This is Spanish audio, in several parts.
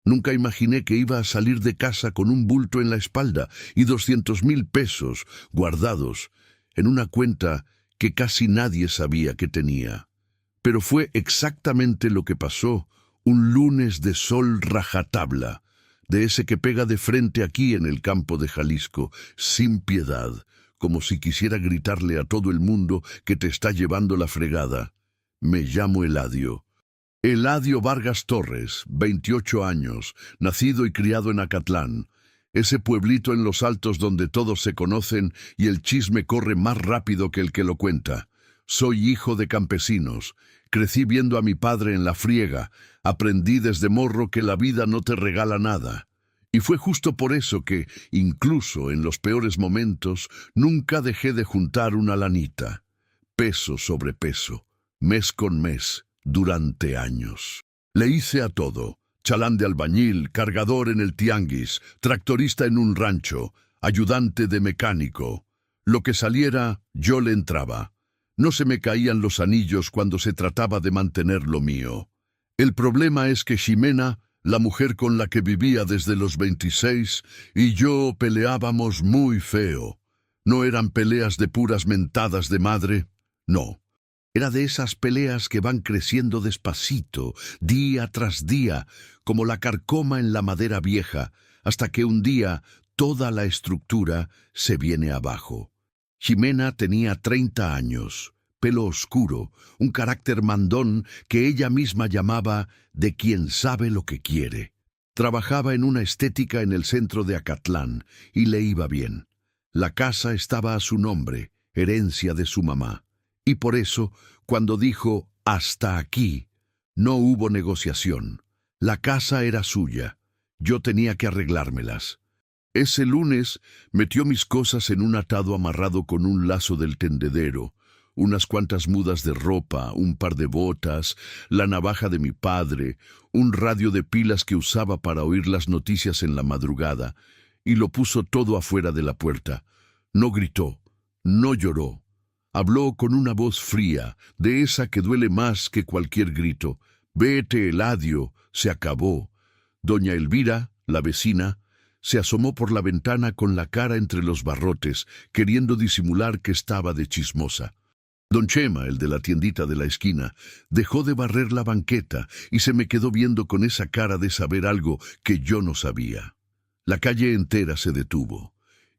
Nunca imaginé que iba a salir de casa con un bulto en la espalda y 200.000 pesos guardados en una cuenta que casi nadie sabía que tenía. Pero fue exactamente lo que pasó un lunes de sol rajatabla, de ese que pega de frente aquí en el campo de Jalisco, sin piedad, como si quisiera gritarle a todo el mundo que te está llevando la fregada. Me llamo Eladio. Eladio Vargas Torres, 28 años, nacido y criado en Acatlán, ese pueblito en los altos donde todos se conocen y el chisme corre más rápido que el que lo cuenta. Soy hijo de campesinos, crecí viendo a mi padre en la friega, aprendí desde morro que la vida no te regala nada. Y fue justo por eso que, incluso en los peores momentos, nunca dejé de juntar una lanita, peso sobre peso, mes con mes, durante años. Le hice a todo: chalán de albañil, cargador en el tianguis, tractorista en un rancho, ayudante de mecánico. Lo que saliera, yo le entraba. No se me caían los anillos cuando se trataba de mantener lo mío. El problema es que Ximena, la mujer con la que vivía desde los 26, y yo peleábamos muy feo. No eran peleas de puras mentadas de madre, no. Era de esas peleas que van creciendo despacito, día tras día, como la carcoma en la madera vieja, hasta que un día toda la estructura se viene abajo. Ximena tenía 30 años, pelo oscuro, un carácter mandón que ella misma llamaba de quien sabe lo que quiere. Trabajaba en una estética en el centro de Acatlán y le iba bien. La casa estaba a su nombre, herencia de su mamá. Y por eso, cuando dijo «hasta aquí», no hubo negociación. La casa era suya. Yo tenía que arreglármelas. Ese lunes metió mis cosas en un atado amarrado con un lazo del tendedero, unas cuantas mudas de ropa, un par de botas, la navaja de mi padre, un radio de pilas que usaba para oír las noticias en la madrugada, y lo puso todo afuera de la puerta. No gritó, no lloró. Habló con una voz fría, de esa que duele más que cualquier grito. «Vete, Eladio, se acabó». Doña Elvira, la vecina, se asomó por la ventana con la cara entre los barrotes, queriendo disimular que estaba de chismosa. Don Chema, el de la tiendita de la esquina, dejó de barrer la banqueta y se me quedó viendo con esa cara de saber algo que yo no sabía. La calle entera se detuvo.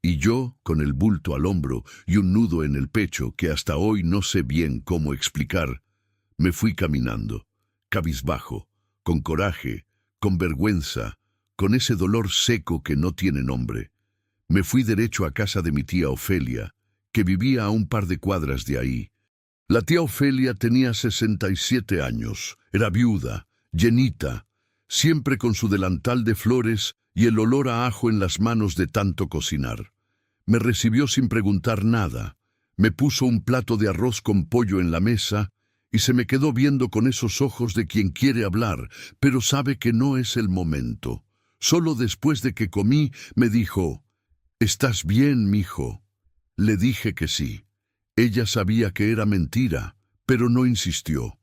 Y yo, con el bulto al hombro y un nudo en el pecho que hasta hoy no sé bien cómo explicar, me fui caminando, cabizbajo, con coraje, con vergüenza, con ese dolor seco que no tiene nombre. Me fui derecho a casa de mi tía Ofelia, que vivía a un par de cuadras de ahí. La tía Ofelia tenía 67 años, era viuda, llenita, siempre con su delantal de flores y el olor a ajo en las manos de tanto cocinar. Me recibió sin preguntar nada, me puso un plato de arroz con pollo en la mesa y se me quedó viendo con esos ojos de quien quiere hablar, pero sabe que no es el momento. Solo después de que comí me dijo: «¿Estás bien, mijo?». Le dije que sí. Ella sabía que era mentira, pero no insistió.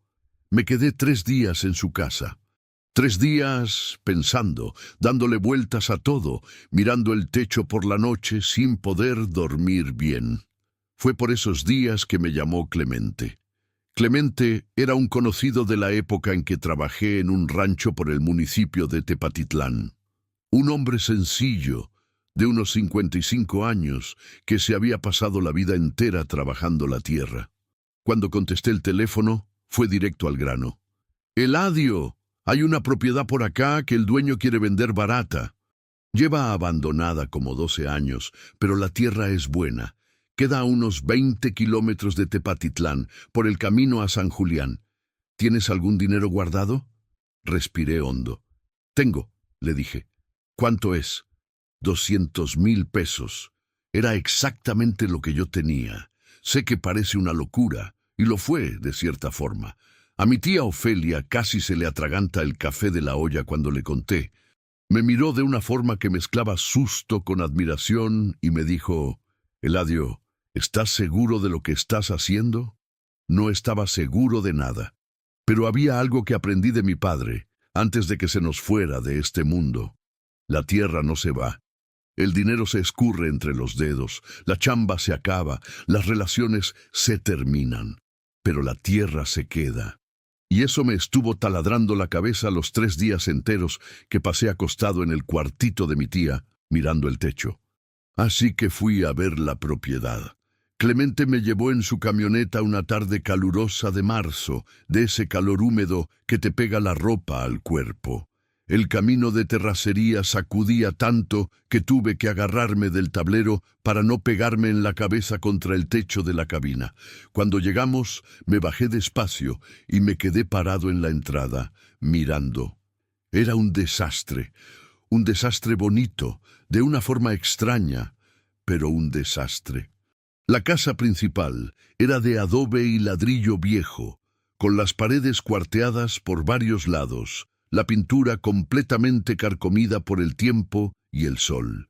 Me quedé 3 días en su casa. 3 días pensando, dándole vueltas a todo, mirando el techo por la noche sin poder dormir bien. Fue por esos días que me llamó Clemente. Clemente era un conocido de la época en que trabajé en un rancho por el municipio de Tepatitlán. Un hombre sencillo, de unos 55 años, que se había pasado la vida entera trabajando la tierra. Cuando contesté el teléfono, fue directo al grano. «Eladio, hay una propiedad por acá que el dueño quiere vender barata. Lleva abandonada como 12 años, pero la tierra es buena. Queda a unos 20 kilómetros de Tepatitlán, por el camino a San Julián. ¿Tienes algún dinero guardado?». Respiré hondo. «Tengo», le dije. «¿Cuánto es?». 200.000 pesos. Era exactamente lo que yo tenía. Sé que parece una locura, y lo fue, de cierta forma. A mi tía Ofelia casi se le atraganta el café de la olla cuando le conté. Me miró de una forma que mezclaba susto con admiración y me dijo: «Eladio, ¿estás seguro de lo que estás haciendo?». No estaba seguro de nada. Pero había algo que aprendí de mi padre. antes de que se nos fuera de este mundo. La tierra no se va. El dinero se escurre entre los dedos, la chamba se acaba, las relaciones se terminan, pero la tierra se queda. Y eso me estuvo taladrando la cabeza los 3 días enteros que pasé acostado en el cuartito de mi tía, mirando el techo. Así que fui a ver la propiedad. Clemente me llevó en su camioneta una tarde calurosa de marzo, de ese calor húmedo que te pega la ropa al cuerpo. El camino de terracería sacudía tanto que tuve que agarrarme del tablero para no pegarme en la cabeza contra el techo de la cabina. Cuando llegamos, me bajé despacio y me quedé parado en la entrada, mirando. Era un desastre bonito, de una forma extraña, pero un desastre. La casa principal era de adobe y ladrillo viejo, con las paredes cuarteadas por varios lados, la pintura completamente carcomida por el tiempo y el sol.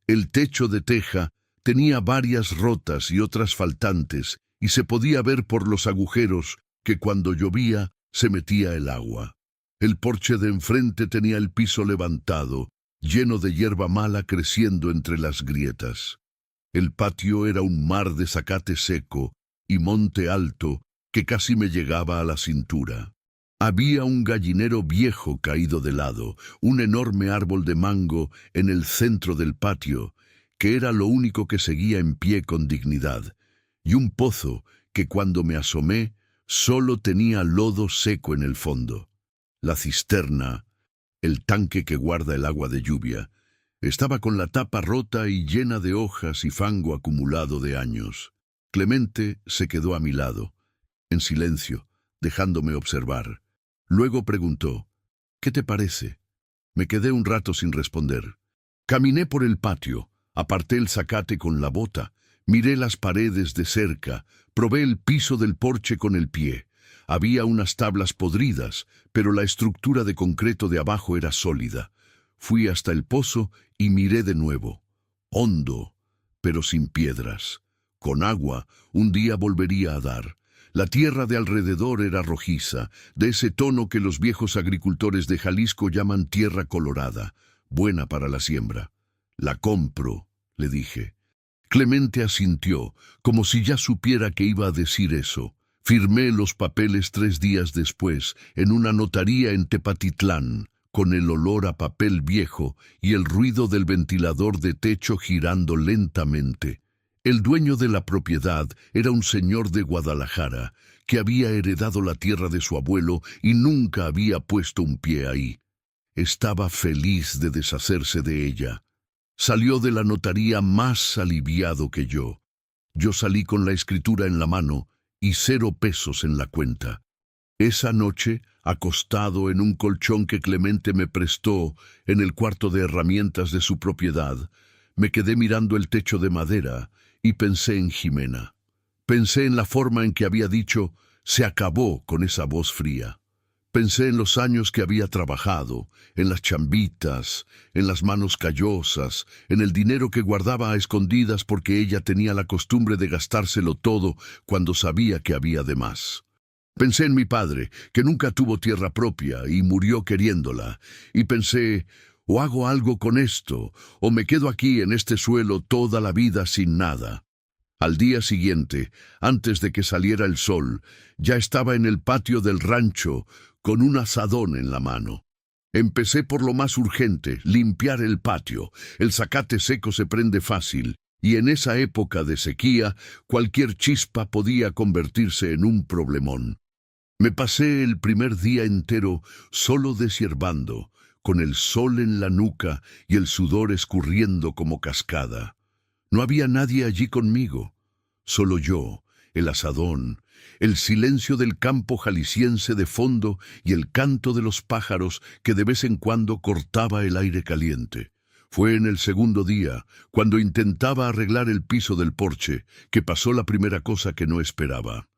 El techo de teja tenía varias rotas y otras faltantes, y se podía ver por los agujeros que cuando llovía se metía el agua. El porche de enfrente tenía el piso levantado, lleno de hierba mala creciendo entre las grietas. El patio era un mar de zacate seco y monte alto que casi me llegaba a la cintura. Había un gallinero viejo caído de lado, un enorme árbol de mango en el centro del patio, que era lo único que seguía en pie con dignidad, y un pozo que cuando me asomé solo tenía lodo seco en el fondo. La cisterna, el tanque que guarda el agua de lluvia, estaba con la tapa rota y llena de hojas y fango acumulado de años. Clemente se quedó a mi lado, en silencio, dejándome observar. Luego preguntó, «¿Qué te parece?» Me quedé un rato sin responder. Caminé por el patio, aparté el zacate con la bota, miré las paredes de cerca, probé el piso del porche con el pie. Había unas tablas podridas, pero la estructura de concreto de abajo era sólida. Fui hasta el pozo y miré de nuevo. Hondo, pero sin piedras. Con agua, un día volvería a dar. La tierra de alrededor era rojiza, de ese tono que los viejos agricultores de Jalisco llaman tierra colorada, buena para la siembra. «La compro», le dije. Clemente asintió, como si ya supiera que iba a decir eso. Firmé los papeles 3 días después, en una notaría en Tepatitlán, con el olor a papel viejo y el ruido del ventilador de techo girando lentamente. El dueño de la propiedad era un señor de Guadalajara, que había heredado la tierra de su abuelo y nunca había puesto un pie ahí. Estaba feliz de deshacerse de ella. Salió de la notaría más aliviado que yo. Yo salí con la escritura en la mano y 0 pesos en la cuenta. Esa noche, acostado en un colchón que Clemente me prestó en el cuarto de herramientas de su propiedad, me quedé mirando el techo de madera y pensé en Jimena. Pensé en la forma en que había dicho «se acabó» con esa voz fría. Pensé en los años que había trabajado, en las chambitas, en las manos callosas, en el dinero que guardaba a escondidas porque ella tenía la costumbre de gastárselo todo cuando sabía que había de más. Pensé en mi padre, que nunca tuvo tierra propia y murió queriéndola, y pensé, o hago algo con esto, o me quedo aquí en este suelo toda la vida sin nada. Al día siguiente, antes de que saliera el sol, ya estaba en el patio del rancho con un azadón en la mano. Empecé por lo más urgente, limpiar el patio. El zacate seco se prende fácil, y en esa época de sequía, cualquier chispa podía convertirse en un problemón. Me pasé el primer día entero solo deshiervando, con el sol en la nuca y el sudor escurriendo como cascada. No había nadie allí conmigo, solo yo, el azadón, el silencio del campo jalisciense de fondo y el canto de los pájaros que de vez en cuando cortaba el aire caliente. Fue en el segundo día, cuando intentaba arreglar el piso del porche, que pasó la primera cosa que no esperaba.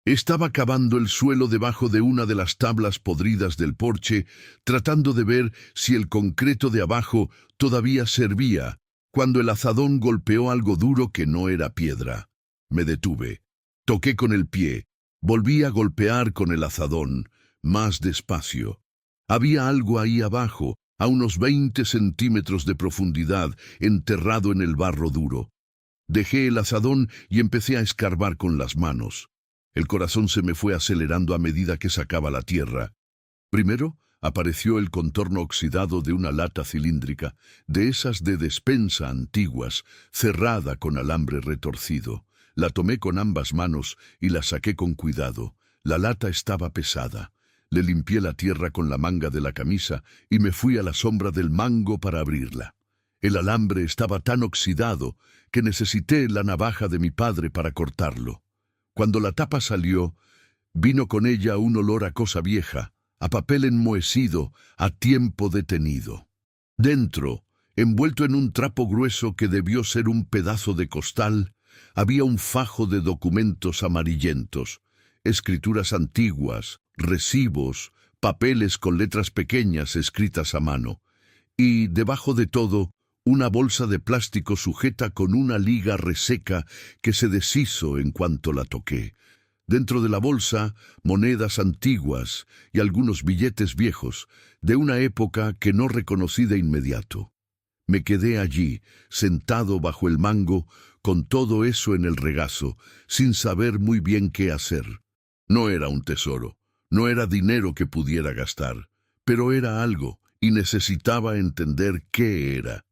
Estaba cavando el suelo debajo de una de las tablas podridas del porche, tratando de ver si el concreto de abajo todavía servía, cuando el azadón golpeó algo duro que no era piedra. Me detuve. Toqué con el pie. Volví a golpear con el azadón, más despacio. Había algo ahí abajo, a unos 20 centímetros de profundidad, enterrado en el barro duro. Dejé el azadón y empecé a escarbar con las manos. El corazón se me fue acelerando a medida que sacaba la tierra. Primero apareció el contorno oxidado de una lata cilíndrica, de esas de despensa antiguas, cerrada con alambre retorcido. La tomé con ambas manos y la saqué con cuidado. La lata estaba pesada. Le limpié la tierra con la manga de la camisa y me fui a la sombra del mango para abrirla. El alambre estaba tan oxidado que necesité la navaja de mi padre para cortarlo. Cuando la tapa salió, vino con ella un olor a cosa vieja, a papel enmohecido, a tiempo detenido. Dentro, envuelto en un trapo grueso que debió ser un pedazo de costal, había un fajo de documentos amarillentos, escrituras antiguas, recibos, papeles con letras pequeñas escritas a mano, y, debajo de todo, una bolsa de plástico sujeta con una liga reseca que se deshizo en cuanto la toqué. Dentro de la bolsa, monedas antiguas y algunos billetes viejos, de una época que no reconocí de inmediato. Me quedé allí, sentado bajo el mango, con todo eso en el regazo, sin saber muy bien qué hacer. No era un tesoro, no era dinero que pudiera gastar, pero era algo, y necesitaba entender qué era.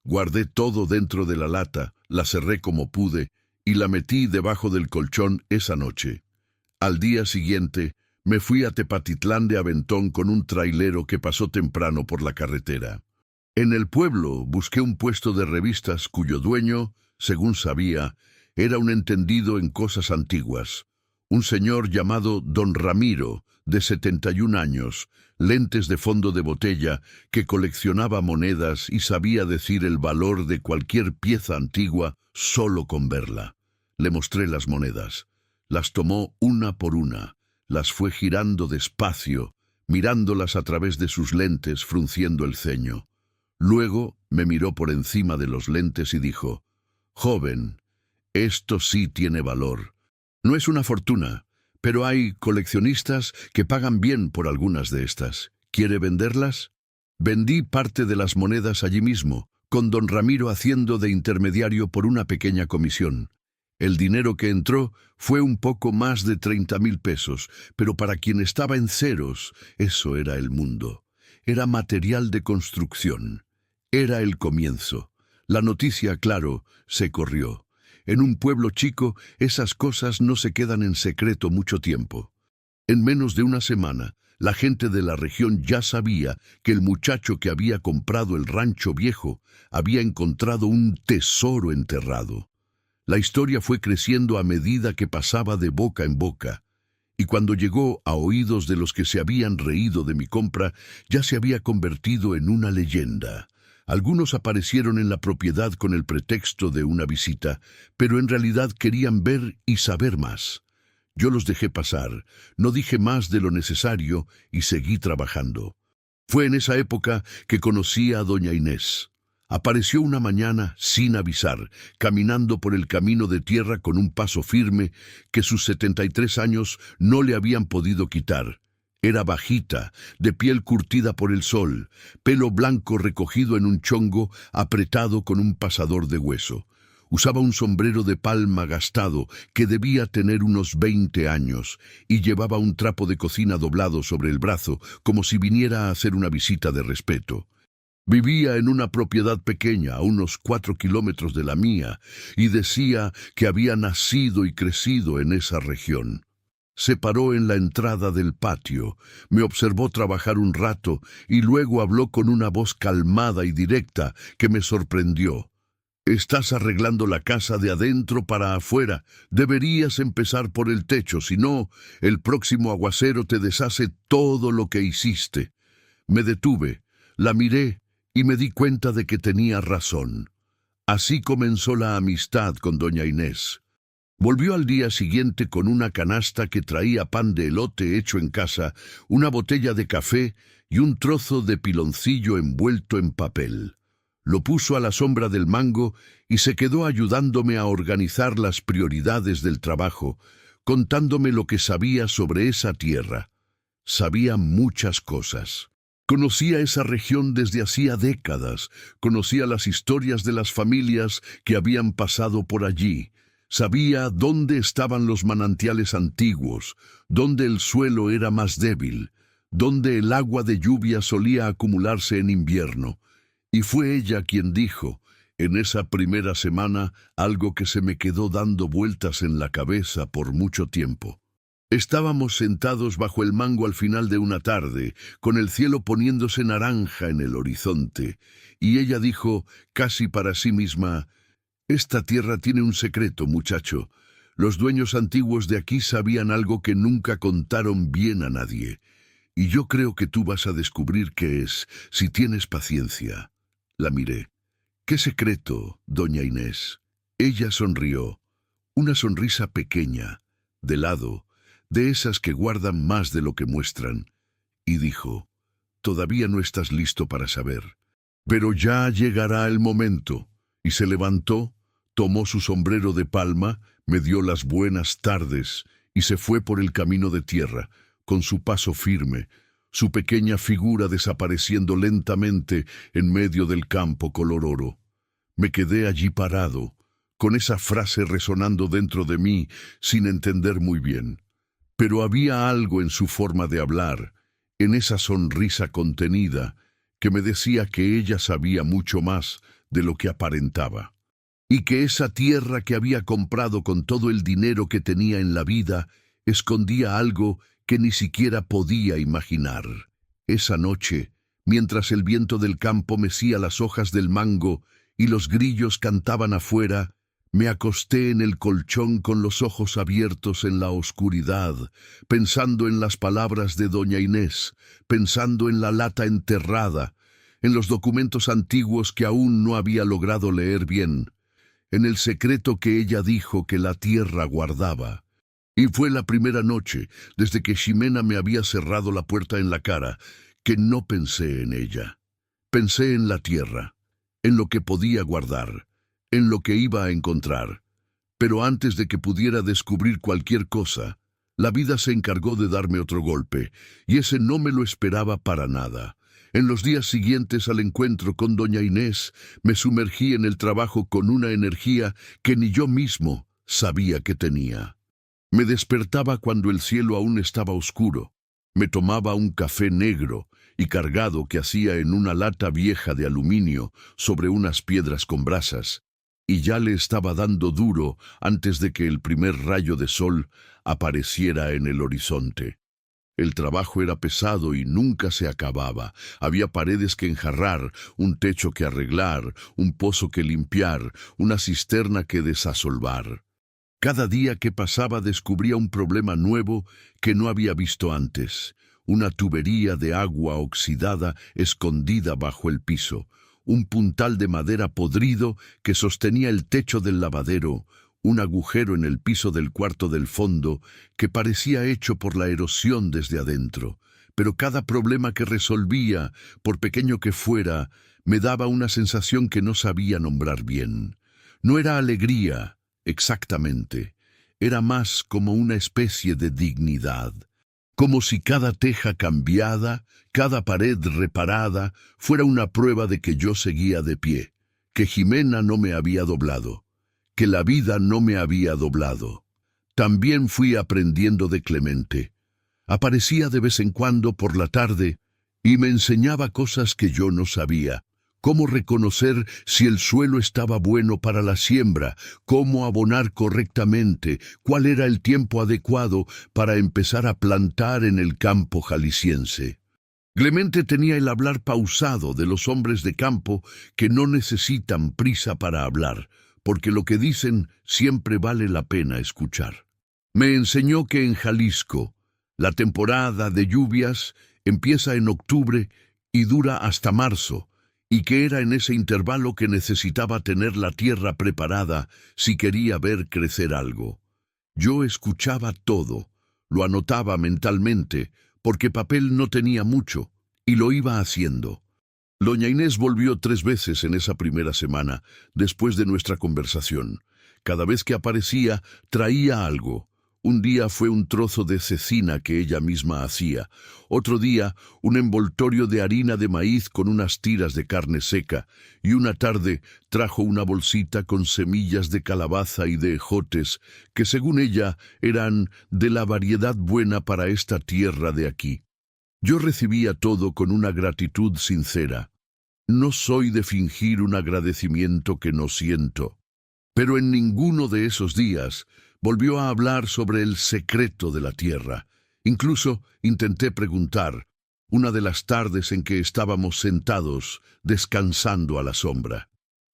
Guardé todo dentro de la lata, la cerré como pude, y la metí debajo del colchón esa noche. Al día siguiente, me fui a Tepatitlán de Aventón con un trailero que pasó temprano por la carretera. En el pueblo busqué un puesto de revistas cuyo dueño, según sabía, era un entendido en cosas antiguas. Un señor llamado Don Ramiro, de 71 años, lentes de fondo de botella, que coleccionaba monedas y sabía decir el valor de cualquier pieza antigua solo con verla. Le mostré las monedas. Las tomó una por una, las fue girando despacio, mirándolas a través de sus lentes, frunciendo el ceño. Luego me miró por encima de los lentes y dijo: «Joven, esto sí tiene valor. No es una fortuna, pero hay coleccionistas que pagan bien por algunas de estas. ¿Quiere venderlas?». Vendí parte de las monedas allí mismo, con don Ramiro haciendo de intermediario por una pequeña comisión. El dinero que entró fue un poco más de 30,000 pesos, pero para quien estaba en ceros, eso era el mundo. Era material de construcción. Era el comienzo. La noticia, claro, se corrió. En un pueblo chico, esas cosas no se quedan en secreto mucho tiempo. En menos de una semana, la gente de la región ya sabía que el muchacho que había comprado el rancho viejo había encontrado un tesoro enterrado. La historia fue creciendo a medida que pasaba de boca en boca, y cuando llegó a oídos de los que se habían reído de mi compra, ya se había convertido en una leyenda. Algunos aparecieron en la propiedad con el pretexto de una visita, pero en realidad querían ver y saber más. Yo los dejé pasar, no dije más de lo necesario y seguí trabajando. Fue en esa época que conocí a doña Inés. Apareció una mañana sin avisar, caminando por el camino de tierra con un paso firme que sus 73 años no le habían podido quitar. Era bajita, de piel curtida por el sol, pelo blanco recogido en un chongo apretado con un pasador de hueso. Usaba un sombrero de palma gastado que debía tener unos 20 años y llevaba un trapo de cocina doblado sobre el brazo como si viniera a hacer una visita de respeto. Vivía en una propiedad pequeña, a unos 4 kilómetros de la mía, y decía que había nacido y crecido en esa región. Se paró en la entrada del patio, me observó trabajar un rato y luego habló con una voz calmada y directa que me sorprendió. «Estás arreglando la casa de adentro para afuera. Deberías empezar por el techo, si no, el próximo aguacero te deshace todo lo que hiciste». Me detuve, la miré y me di cuenta de que tenía razón. Así comenzó la amistad con doña Inés. Volvió al día siguiente con una canasta que traía pan de elote hecho en casa, una botella de café y un trozo de piloncillo envuelto en papel. Lo puso a la sombra del mango y se quedó ayudándome a organizar las prioridades del trabajo, contándome lo que sabía sobre esa tierra. Sabía muchas cosas. Conocía esa región desde hacía décadas, conocía las historias de las familias que habían pasado por allí, sabía dónde estaban los manantiales antiguos, dónde el suelo era más débil, dónde el agua de lluvia solía acumularse en invierno. Y fue ella quien dijo, en esa primera semana, algo que se me quedó dando vueltas en la cabeza por mucho tiempo. Estábamos sentados bajo el mango al final de una tarde, con el cielo poniéndose naranja en el horizonte, y ella dijo, casi para sí misma, «Esta tierra tiene un secreto, muchacho. Los dueños antiguos de aquí sabían algo que nunca contaron bien a nadie, y yo creo que tú vas a descubrir qué es, si tienes paciencia». La miré. «¿Qué secreto, doña Inés?» Ella sonrió, una sonrisa pequeña, de lado, de esas que guardan más de lo que muestran, y dijo, «Todavía no estás listo para saber, pero ya llegará el momento». Y se levantó, tomó su sombrero de palma, me dio las buenas tardes, y se fue por el camino de tierra, con su paso firme, su pequeña figura desapareciendo lentamente en medio del campo color oro. Me quedé allí parado, con esa frase resonando dentro de mí, sin entender muy bien. Pero había algo en su forma de hablar, en esa sonrisa contenida, que me decía que ella sabía mucho más de lo que aparentaba, y que esa tierra que había comprado con todo el dinero que tenía en la vida escondía algo que ni siquiera podía imaginar. Esa noche, mientras el viento del campo mecía las hojas del mango y los grillos cantaban afuera, me acosté en el colchón con los ojos abiertos en la oscuridad, pensando en las palabras de doña Inés, pensando en la lata enterrada, en los documentos antiguos que aún no había logrado leer bien, en el secreto que ella dijo que la tierra guardaba. Y fue la primera noche, desde que Ximena me había cerrado la puerta en la cara, que no pensé en ella. Pensé en la tierra, en lo que podía guardar, en lo que iba a encontrar. Pero antes de que pudiera descubrir cualquier cosa, la vida se encargó de darme otro golpe, y ese no me lo esperaba para nada. En los días siguientes al encuentro con doña Inés, me sumergí en el trabajo con una energía que ni yo mismo sabía que tenía. Me despertaba cuando el cielo aún estaba oscuro. Me tomaba un café negro y cargado que hacía en una lata vieja de aluminio sobre unas piedras con brasas, y ya le estaba dando duro antes de que el primer rayo de sol apareciera en el horizonte. El trabajo era pesado y nunca se acababa. Había paredes que enjarrar, un techo que arreglar, un pozo que limpiar, una cisterna que desasolvar. Cada día que pasaba descubría un problema nuevo que no había visto antes. Una tubería de agua oxidada escondida bajo el piso, un puntal de madera podrido que sostenía el techo del lavadero, un agujero en el piso del cuarto del fondo que parecía hecho por la erosión desde adentro. Pero cada problema que resolvía, por pequeño que fuera, me daba una sensación que no sabía nombrar bien. No era alegría, exactamente. Era más como una especie de dignidad. Como si cada teja cambiada, cada pared reparada, fuera una prueba de que yo seguía de pie, que Ximena no me había doblado, que la vida no me había doblado. También fui aprendiendo de Clemente. Aparecía de vez en cuando por la tarde y me enseñaba cosas que yo no sabía. Cómo reconocer si el suelo estaba bueno para la siembra, cómo abonar correctamente, cuál era el tiempo adecuado para empezar a plantar en el campo jalisciense. Clemente tenía el hablar pausado de los hombres de campo que no necesitan prisa para hablar, porque lo que dicen siempre vale la pena escuchar. Me enseñó que en Jalisco, la temporada de lluvias empieza en octubre y dura hasta marzo, y que era en ese intervalo que necesitaba tener la tierra preparada si quería ver crecer algo. Yo escuchaba todo, lo anotaba mentalmente, porque papel no tenía mucho, y lo iba haciendo. Doña Inés volvió 3 veces en esa primera semana, después de nuestra conversación. Cada vez que aparecía, traía algo: Un día fue un trozo de cecina que ella misma hacía, otro día un envoltorio de harina de maíz con unas tiras de carne seca, y una tarde trajo una bolsita con semillas de calabaza y de ejotes, que según ella eran de la variedad buena para esta tierra de aquí. Yo recibía todo con una gratitud sincera. No soy de fingir un agradecimiento que no siento. Pero en ninguno de esos días volvió a hablar sobre el secreto de la tierra. Incluso intenté preguntar, una de las tardes en que estábamos sentados, descansando a la sombra.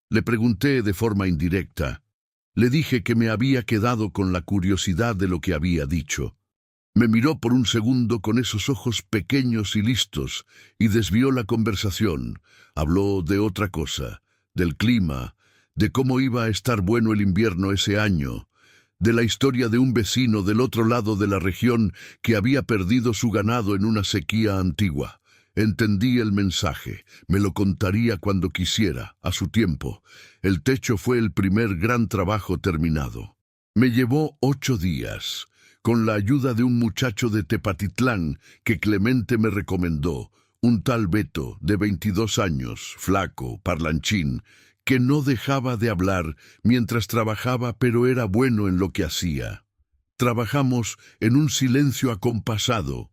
Le pregunté de forma indirecta. Le dije que me había quedado con la curiosidad de lo que había dicho. Me miró por un segundo con esos ojos pequeños y listos y desvió la conversación. Habló de otra cosa, del clima, de cómo iba a estar bueno el invierno ese año, de la historia de un vecino del otro lado de la región que había perdido su ganado en una sequía antigua. Entendí el mensaje, me lo contaría cuando quisiera, a su tiempo. El techo fue el primer gran trabajo terminado. Me llevó 8 días, con la ayuda de un muchacho de Tepatitlán que Clemente me recomendó, un tal Beto, de 22 años, flaco, parlanchín, que no dejaba de hablar mientras trabajaba, pero era bueno en lo que hacía. Trabajamos en un silencio acompasado,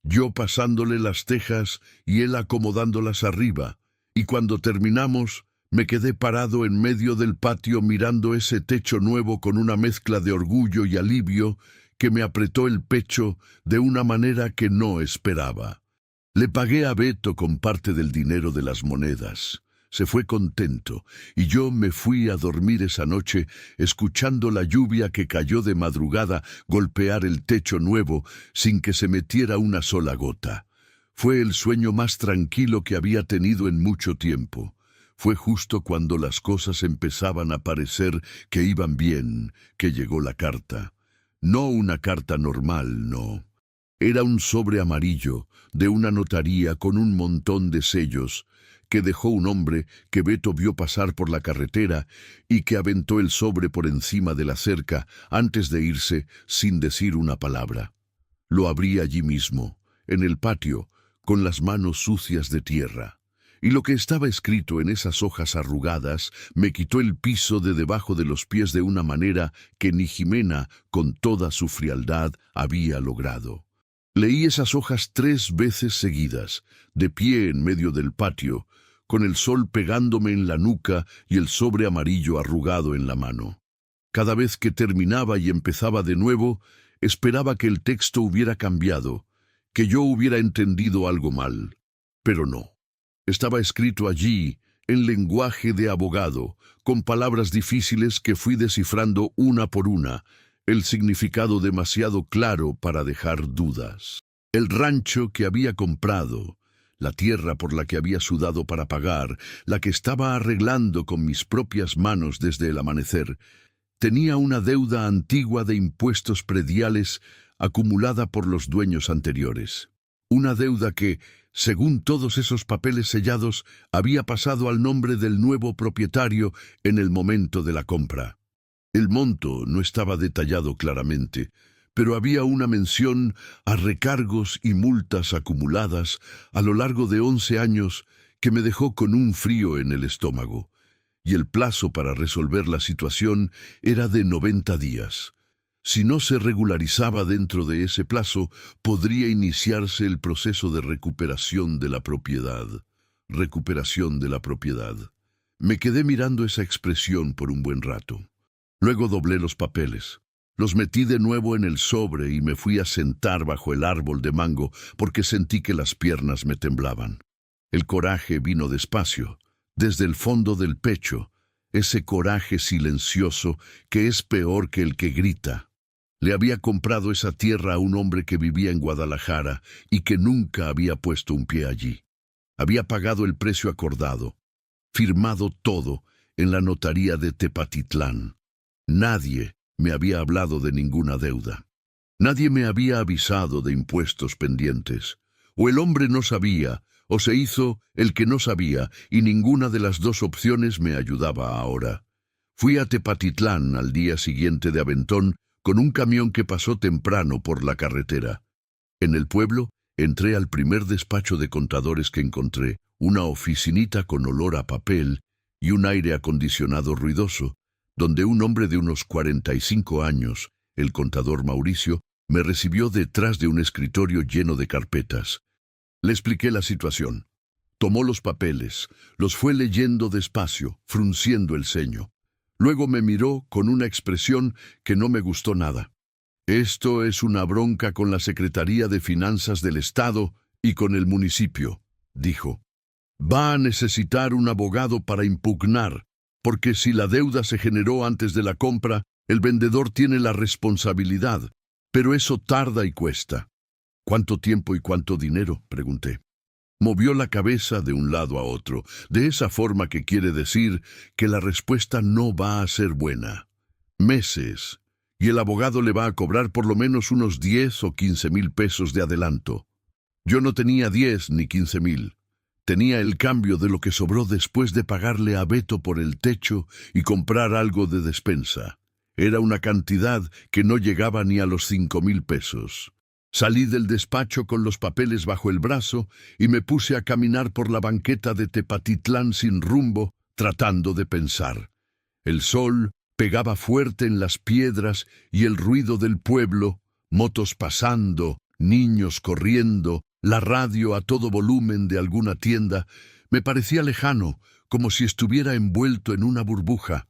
yo pasándole las tejas y él acomodándolas arriba, y cuando terminamos, me quedé parado en medio del patio mirando ese techo nuevo con una mezcla de orgullo y alivio que me apretó el pecho de una manera que no esperaba. Le pagué a Beto con parte del dinero de las monedas. Se fue contento, y yo me fui a dormir esa noche escuchando la lluvia que cayó de madrugada golpear el techo nuevo sin que se metiera una sola gota. Fue el sueño más tranquilo que había tenido en mucho tiempo. Fue justo cuando las cosas empezaban a parecer que iban bien, que llegó la carta. No una carta normal, no. Era un sobre amarillo de una notaría con un montón de sellos, que dejó un hombre que Beto vio pasar por la carretera y que aventó el sobre por encima de la cerca antes de irse sin decir una palabra. Lo abrí allí mismo, en el patio, con las manos sucias de tierra. Y lo que estaba escrito en esas hojas arrugadas me quitó el piso de debajo de los pies de una manera que ni Jimena, con toda su frialdad, había logrado. Leí esas hojas 3 veces seguidas, de pie en medio del patio, con el sol pegándome en la nuca y el sobre amarillo arrugado en la mano. Cada vez que terminaba y empezaba de nuevo, esperaba que el texto hubiera cambiado, que yo hubiera entendido algo mal. Pero no. Estaba escrito allí, en lenguaje de abogado, con palabras difíciles que fui descifrando una por una, el significado demasiado claro para dejar dudas. El rancho que había comprado, la tierra por la que había sudado para pagar, la que estaba arreglando con mis propias manos desde el amanecer, tenía una deuda antigua de impuestos prediales acumulada por los dueños anteriores. Una deuda que, según todos esos papeles sellados, había pasado al nombre del nuevo propietario en el momento de la compra. El monto no estaba detallado claramente, pero había una mención a recargos y multas acumuladas a lo largo de 11 años que me dejó con un frío en el estómago, y el plazo para resolver la situación era de 90 días. Si no se regularizaba dentro de ese plazo, podría iniciarse el proceso de recuperación de la propiedad. Recuperación de la propiedad. Me quedé mirando esa expresión por un buen rato. Luego doblé los papeles. Los metí de nuevo en el sobre y me fui a sentar bajo el árbol de mango porque sentí que las piernas me temblaban. El coraje vino despacio, desde el fondo del pecho, ese coraje silencioso que es peor que el que grita. Le había comprado esa tierra a un hombre que vivía en Guadalajara y que nunca había puesto un pie allí. Había pagado el precio acordado, firmado todo en la notaría de Tepatitlán. Nadie me había hablado de ninguna deuda. Nadie me había avisado de impuestos pendientes. O el hombre no sabía, o se hizo el que no sabía, y ninguna de las dos opciones me ayudaba ahora. Fui a Tepatitlán al día siguiente de Aventón con un camión que pasó temprano por la carretera. En el pueblo, entré al primer despacho de contadores que encontré, una oficinita con olor a papel y un aire acondicionado ruidoso, donde un hombre de unos 45 años, el contador Mauricio, me recibió detrás de un escritorio lleno de carpetas. Le expliqué la situación. Tomó los papeles, los fue leyendo despacio, frunciendo el ceño. Luego me miró con una expresión que no me gustó nada. Esto es una bronca con la Secretaría de Finanzas del Estado y con el municipio, dijo. Va a necesitar un abogado para impugnar, porque si la deuda se generó antes de la compra, el vendedor tiene la responsabilidad, pero eso tarda y cuesta. ¿Cuánto tiempo y cuánto dinero?, pregunté. Movió la cabeza de un lado a otro, de esa forma que quiere decir que la respuesta no va a ser buena. Meses, y el abogado le va a cobrar por lo menos unos 10 o 15,000 pesos de adelanto. Yo no tenía 10 ni 15,000. Tenía el cambio de lo que sobró después de pagarle a Beto por el techo y comprar algo de despensa. Era una cantidad que no llegaba ni a los 5,000 pesos. Salí del despacho con los papeles bajo el brazo y me puse a caminar por la banqueta de Tepatitlán sin rumbo, tratando de pensar. El sol pegaba fuerte en las piedras y el ruido del pueblo, motos pasando, niños corriendo, la radio a todo volumen de alguna tienda, me parecía lejano, como si estuviera envuelto en una burbuja.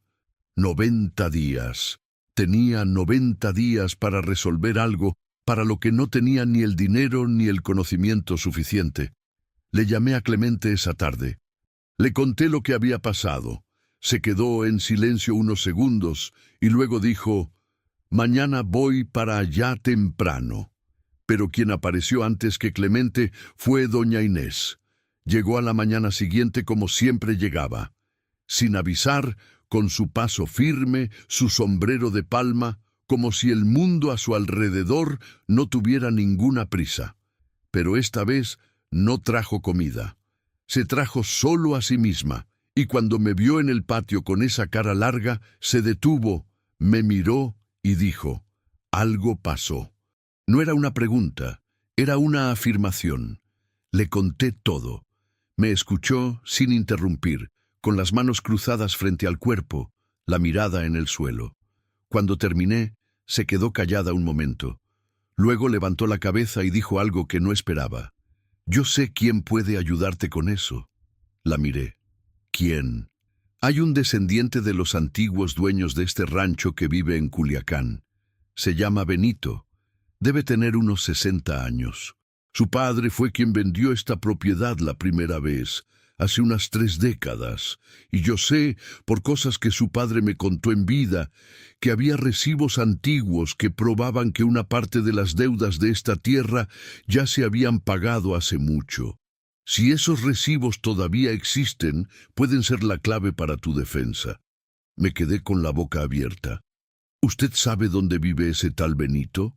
90 días. Tenía 90 días para resolver algo para lo que no tenía ni el dinero ni el conocimiento suficiente. Le llamé a Clemente esa tarde. Le conté lo que había pasado. Se quedó en silencio unos segundos y luego dijo, «Mañana voy para allá temprano». Pero quien apareció antes que Clemente fue doña Inés. Llegó a la mañana siguiente como siempre llegaba. Sin avisar, con su paso firme, su sombrero de palma, como si el mundo a su alrededor no tuviera ninguna prisa. Pero esta vez no trajo comida. Se trajo solo a sí misma, y cuando me vio en el patio con esa cara larga, se detuvo, me miró y dijo, «Algo pasó». No era una pregunta, era una afirmación. Le conté todo. Me escuchó sin interrumpir, con las manos cruzadas frente al cuerpo, la mirada en el suelo. Cuando terminé, se quedó callada un momento. Luego levantó la cabeza y dijo algo que no esperaba. «Yo sé quién puede ayudarte con eso». La miré. «¿Quién?» «Hay un descendiente de los antiguos dueños de este rancho que vive en Culiacán. Se llama Benito. Debe tener unos 60 años. Su padre fue quien vendió esta propiedad la primera vez, hace unas 3 décadas, y yo sé, por cosas que su padre me contó en vida, que había recibos antiguos que probaban que una parte de las deudas de esta tierra ya se habían pagado hace mucho. Si esos recibos todavía existen, pueden ser la clave para tu defensa». Me quedé con la boca abierta. «¿Usted sabe dónde vive ese tal Benito?»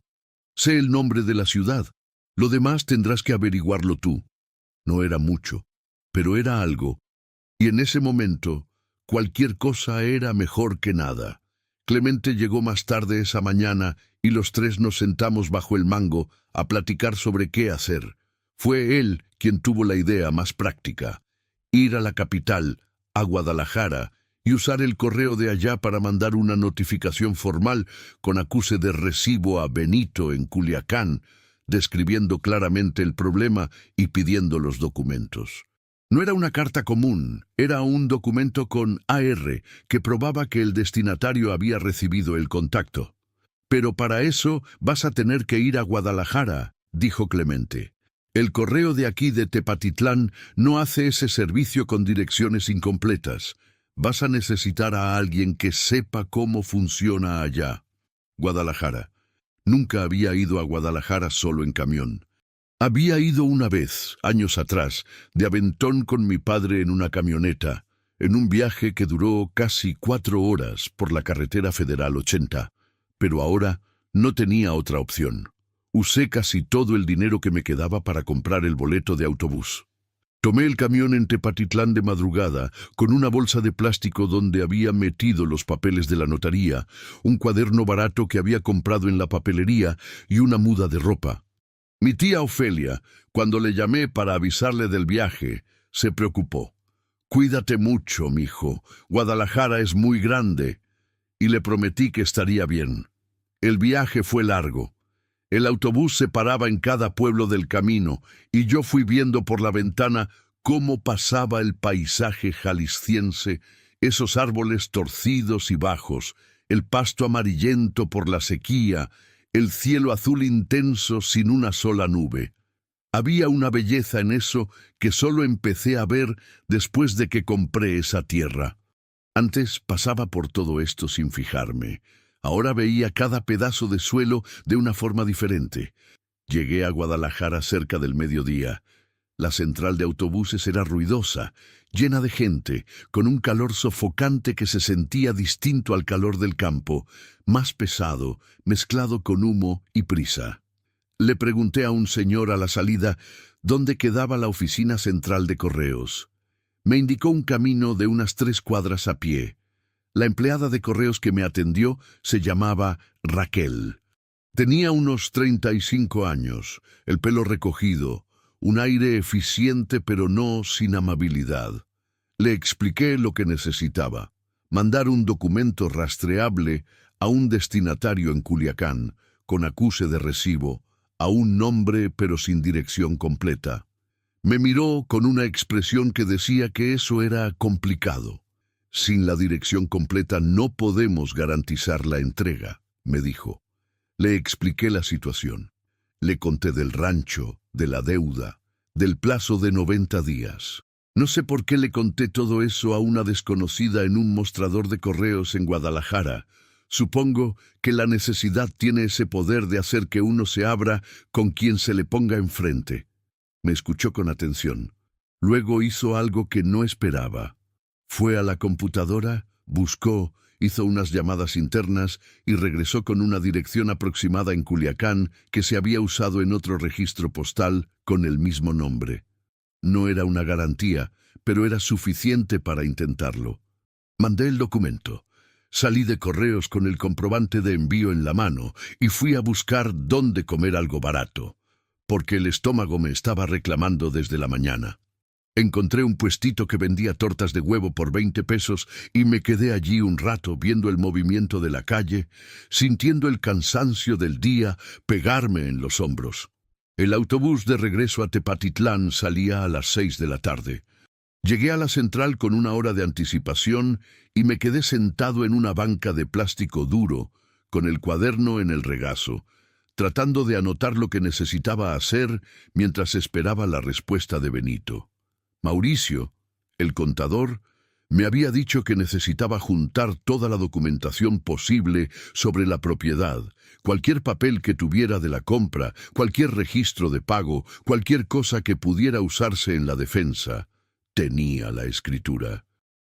«Sé el nombre de la ciudad. Lo demás tendrás que averiguarlo tú». No era mucho, pero era algo, y en ese momento cualquier cosa era mejor que nada. Clemente llegó más tarde esa mañana y los 3 nos sentamos bajo el mango a platicar sobre qué hacer. Fue él quien tuvo la idea más práctica: ir a la capital, a Guadalajara, y usar el correo de allá para mandar una notificación formal con acuse de recibo a Benito en Culiacán, describiendo claramente el problema y pidiendo los documentos. No era una carta común, era un documento con AR que probaba que el destinatario había recibido el contacto. «Pero para eso vas a tener que ir a Guadalajara», dijo Clemente. «El correo de aquí de Tepatitlán no hace ese servicio con direcciones incompletas. Vas a necesitar a alguien que sepa cómo funciona allá». Guadalajara. Nunca había ido a Guadalajara solo en camión. Había ido una vez, años atrás, de aventón con mi padre en una camioneta, en un viaje que duró casi 4 horas por la carretera federal 80, pero ahora no tenía otra opción. Usé casi todo el dinero que me quedaba para comprar el boleto de autobús. Tomé el camión en Tepatitlán de madrugada, con una bolsa de plástico donde había metido los papeles de la notaría, un cuaderno barato que había comprado en la papelería y una muda de ropa. Mi tía Ofelia, cuando le llamé para avisarle del viaje, se preocupó. «Cuídate mucho, mijo. Guadalajara es muy grande». Y le prometí que estaría bien. El viaje fue largo. El autobús se paraba en cada pueblo del camino y yo fui viendo por la ventana cómo pasaba el paisaje jalisciense, esos árboles torcidos y bajos, el pasto amarillento por la sequía, el cielo azul intenso sin una sola nube. Había una belleza en eso que solo empecé a ver después de que compré esa tierra. Antes pasaba por todo esto sin fijarme. Ahora veía cada pedazo de suelo de una forma diferente. Llegué a Guadalajara cerca del mediodía. La central de autobuses era ruidosa, llena de gente, con un calor sofocante que se sentía distinto al calor del campo, más pesado, mezclado con humo y prisa. Le pregunté a un señor a la salida dónde quedaba la oficina central de correos. Me indicó un camino de unas 3 cuadras a pie. La empleada de correos que me atendió se llamaba Raquel. Tenía unos 35 años, el pelo recogido, un aire eficiente pero no sin amabilidad. Le expliqué lo que necesitaba: mandar un documento rastreable a un destinatario en Culiacán, con acuse de recibo, a un nombre pero sin dirección completa. Me miró con una expresión que decía que eso era complicado. «Sin la dirección completa no podemos garantizar la entrega», me dijo. Le expliqué la situación. Le conté del rancho, de la deuda, del plazo de 90 días. No sé por qué le conté todo eso a una desconocida en un mostrador de correos en Guadalajara. Supongo que la necesidad tiene ese poder de hacer que uno se abra con quien se le ponga enfrente. Me escuchó con atención. Luego hizo algo que no esperaba. Fue a la computadora, buscó, hizo unas llamadas internas y regresó con una dirección aproximada en Culiacán que se había usado en otro registro postal con el mismo nombre. No era una garantía, pero era suficiente para intentarlo. Mandé el documento. Salí de correos con el comprobante de envío en la mano y fui a buscar dónde comer algo barato, porque el estómago me estaba reclamando desde la mañana. Encontré un puestito que vendía tortas de huevo por 20 pesos y me quedé allí un rato viendo el movimiento de la calle, sintiendo el cansancio del día pegarme en los hombros. El autobús de regreso a Tepatitlán salía a las 6 de la tarde. Llegué a la central con una hora de anticipación y me quedé sentado en una banca de plástico duro, con el cuaderno en el regazo, tratando de anotar lo que necesitaba hacer mientras esperaba la respuesta de Benito. Mauricio, el contador, me había dicho que necesitaba juntar toda la documentación posible sobre la propiedad, cualquier papel que tuviera de la compra, cualquier registro de pago, cualquier cosa que pudiera usarse en la defensa. Tenía la escritura.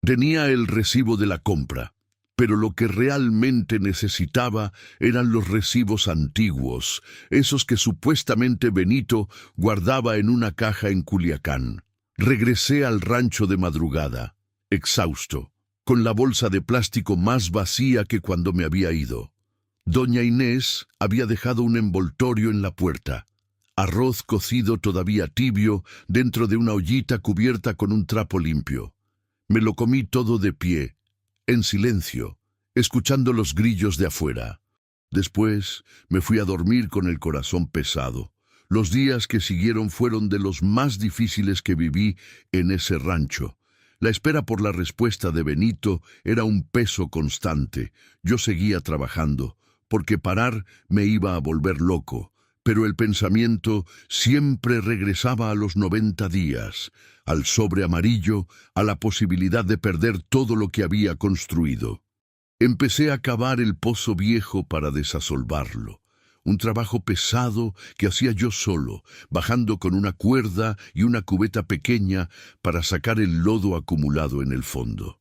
Tenía el recibo de la compra, pero lo que realmente necesitaba eran los recibos antiguos, esos que supuestamente Benito guardaba en una caja en Culiacán. Regresé al rancho de madrugada, exhausto, con la bolsa de plástico más vacía que cuando me había ido. Doña Inés había dejado un envoltorio en la puerta. Arroz cocido todavía tibio dentro de una ollita cubierta con un trapo limpio. Me lo comí todo de pie, en silencio, escuchando los grillos de afuera. Después me fui a dormir con el corazón pesado. Los días que siguieron fueron de los más difíciles que viví en ese rancho. La espera por la respuesta de Benito era un peso constante. Yo seguía trabajando, porque parar me iba a volver loco, pero el pensamiento siempre regresaba a los 90 días, al sobre amarillo, a la posibilidad de perder todo lo que había construido. Empecé a cavar el pozo viejo para desasolvarlo. Un trabajo pesado que hacía yo solo, bajando con una cuerda y una cubeta pequeña para sacar el lodo acumulado en el fondo.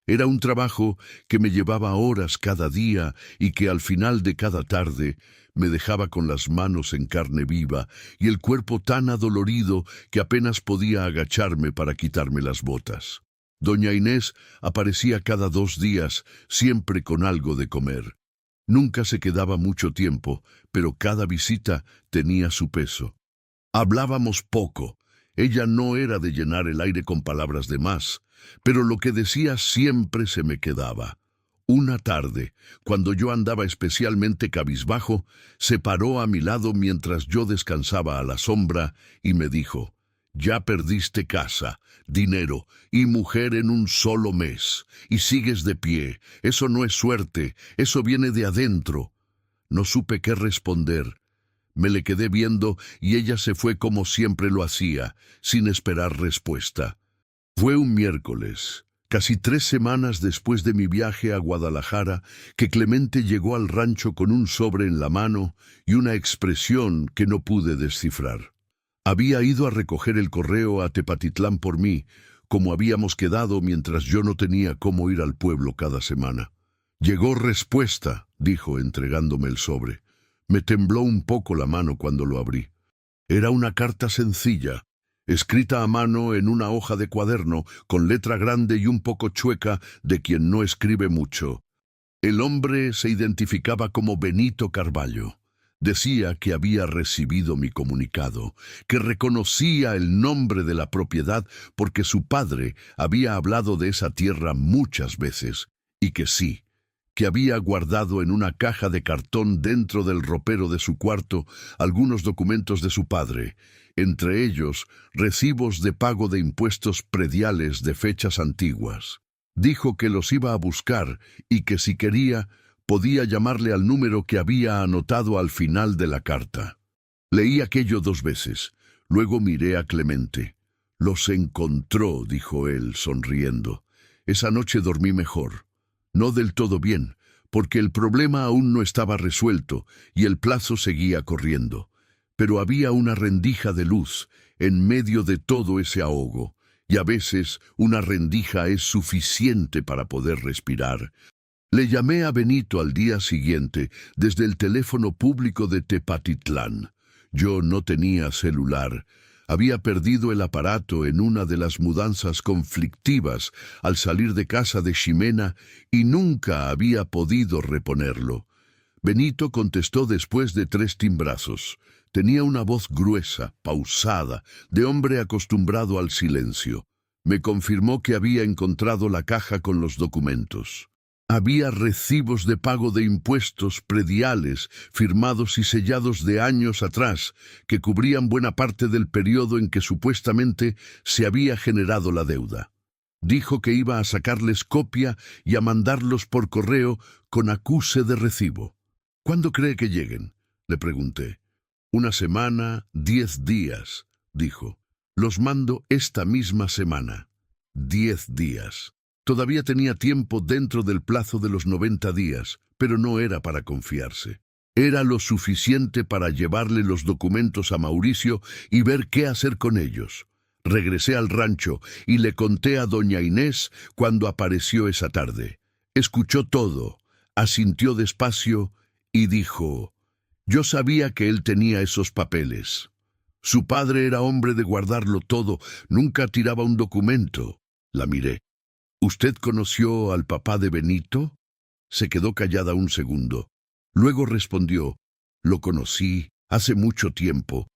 Era un trabajo que me llevaba horas cada día y que al final de cada tarde me dejaba con las manos en carne viva y el cuerpo tan adolorido que apenas podía agacharme para quitarme las botas. Doña Inés aparecía cada 2 días, siempre con algo de comer. Nunca se quedaba mucho tiempo, pero cada visita tenía su peso. Hablábamos poco. Ella no era de llenar el aire con palabras de más, pero lo que decía siempre se me quedaba. Una tarde, cuando yo andaba especialmente cabizbajo, se paró a mi lado mientras yo descansaba a la sombra y me dijo: «Ya perdiste casa, dinero y mujer en un solo mes, y sigues de pie. Eso no es suerte, eso viene de adentro». No supe qué responder. Me le quedé viendo y ella se fue como siempre lo hacía, sin esperar respuesta. Fue un miércoles, casi 3 semanas después de mi viaje a Guadalajara, que Clemente llegó al rancho con un sobre en la mano y una expresión que no pude descifrar. Había ido a recoger el correo a Tepatitlán por mí, como habíamos quedado mientras yo no tenía cómo ir al pueblo cada semana. «Llegó respuesta», dijo entregándome el sobre. Me tembló un poco la mano cuando lo abrí. Era una carta sencilla, escrita a mano en una hoja de cuaderno, con letra grande y un poco chueca de quien no escribe mucho. El hombre se identificaba como Benito Carvalho. Decía que había recibido mi comunicado, que reconocía el nombre de la propiedad porque su padre había hablado de esa tierra muchas veces, y que sí, que había guardado en una caja de cartón dentro del ropero de su cuarto algunos documentos de su padre, entre ellos recibos de pago de impuestos prediales de fechas antiguas. Dijo que los iba a buscar y que si quería podía llamarle al número que había anotado al final de la carta. Leí aquello 2 veces, luego miré a Clemente. «Los encontró», dijo él, sonriendo. «Esa noche dormí mejor. No del todo bien, porque el problema aún no estaba resuelto y el plazo seguía corriendo. Pero había una rendija de luz en medio de todo ese ahogo, y a veces una rendija es suficiente para poder respirar». Le llamé a Benito al día siguiente desde el teléfono público de Tepatitlán. Yo no tenía celular. Había perdido el aparato en una de las mudanzas conflictivas al salir de casa de Ximena y nunca había podido reponerlo. Benito contestó después de 3 timbrazos. Tenía una voz gruesa, pausada, de hombre acostumbrado al silencio. Me confirmó que había encontrado la caja con los documentos. Había recibos de pago de impuestos prediales firmados y sellados de años atrás que cubrían buena parte del periodo en que supuestamente se había generado la deuda. Dijo que iba a sacarles copia y a mandarlos por correo con acuse de recibo. «¿Cuándo cree que lleguen?», le pregunté. «1 semana, 10 días», dijo. «Los mando esta misma semana». 10 días. Todavía tenía tiempo dentro del plazo de los 90 días, pero no era para confiarse. Era lo suficiente para llevarle los documentos a Mauricio y ver qué hacer con ellos. Regresé al rancho y le conté a doña Inés cuando apareció esa tarde. Escuchó todo, asintió despacio y dijo: «Yo sabía que él tenía esos papeles. Su padre era hombre de guardarlo todo, nunca tiraba un documento». La miré. «¿Usted conoció al papá de Benito?». Se quedó callada un segundo. Luego respondió: «Lo conocí hace mucho tiempo.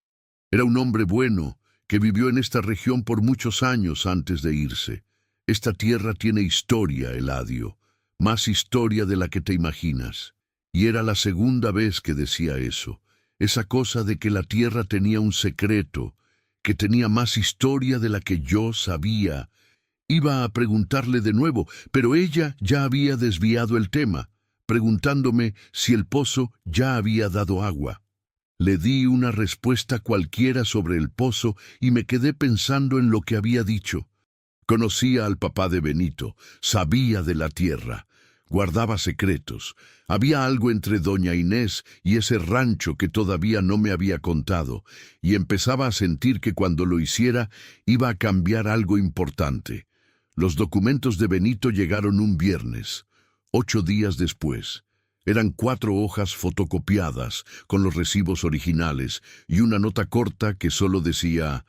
Era un hombre bueno que vivió en esta región por muchos años antes de irse. Esta tierra tiene historia, Eladio, más historia de la que te imaginas». Y era la segunda vez que decía eso, esa cosa de que la tierra tenía un secreto, que tenía más historia de la que yo sabía. Iba a preguntarle de nuevo, pero ella ya había desviado el tema, preguntándome si el pozo ya había dado agua. Le di una respuesta cualquiera sobre el pozo y me quedé pensando en lo que había dicho. Conocía al papá de Benito, sabía de la tierra, guardaba secretos. Había algo entre doña Inés y ese rancho que todavía no me había contado, y empezaba a sentir que cuando lo hiciera iba a cambiar algo importante. Los documentos de Benito llegaron un viernes, 8 días después. Eran 4 hojas fotocopiadas con los recibos originales y una nota corta que solo decía: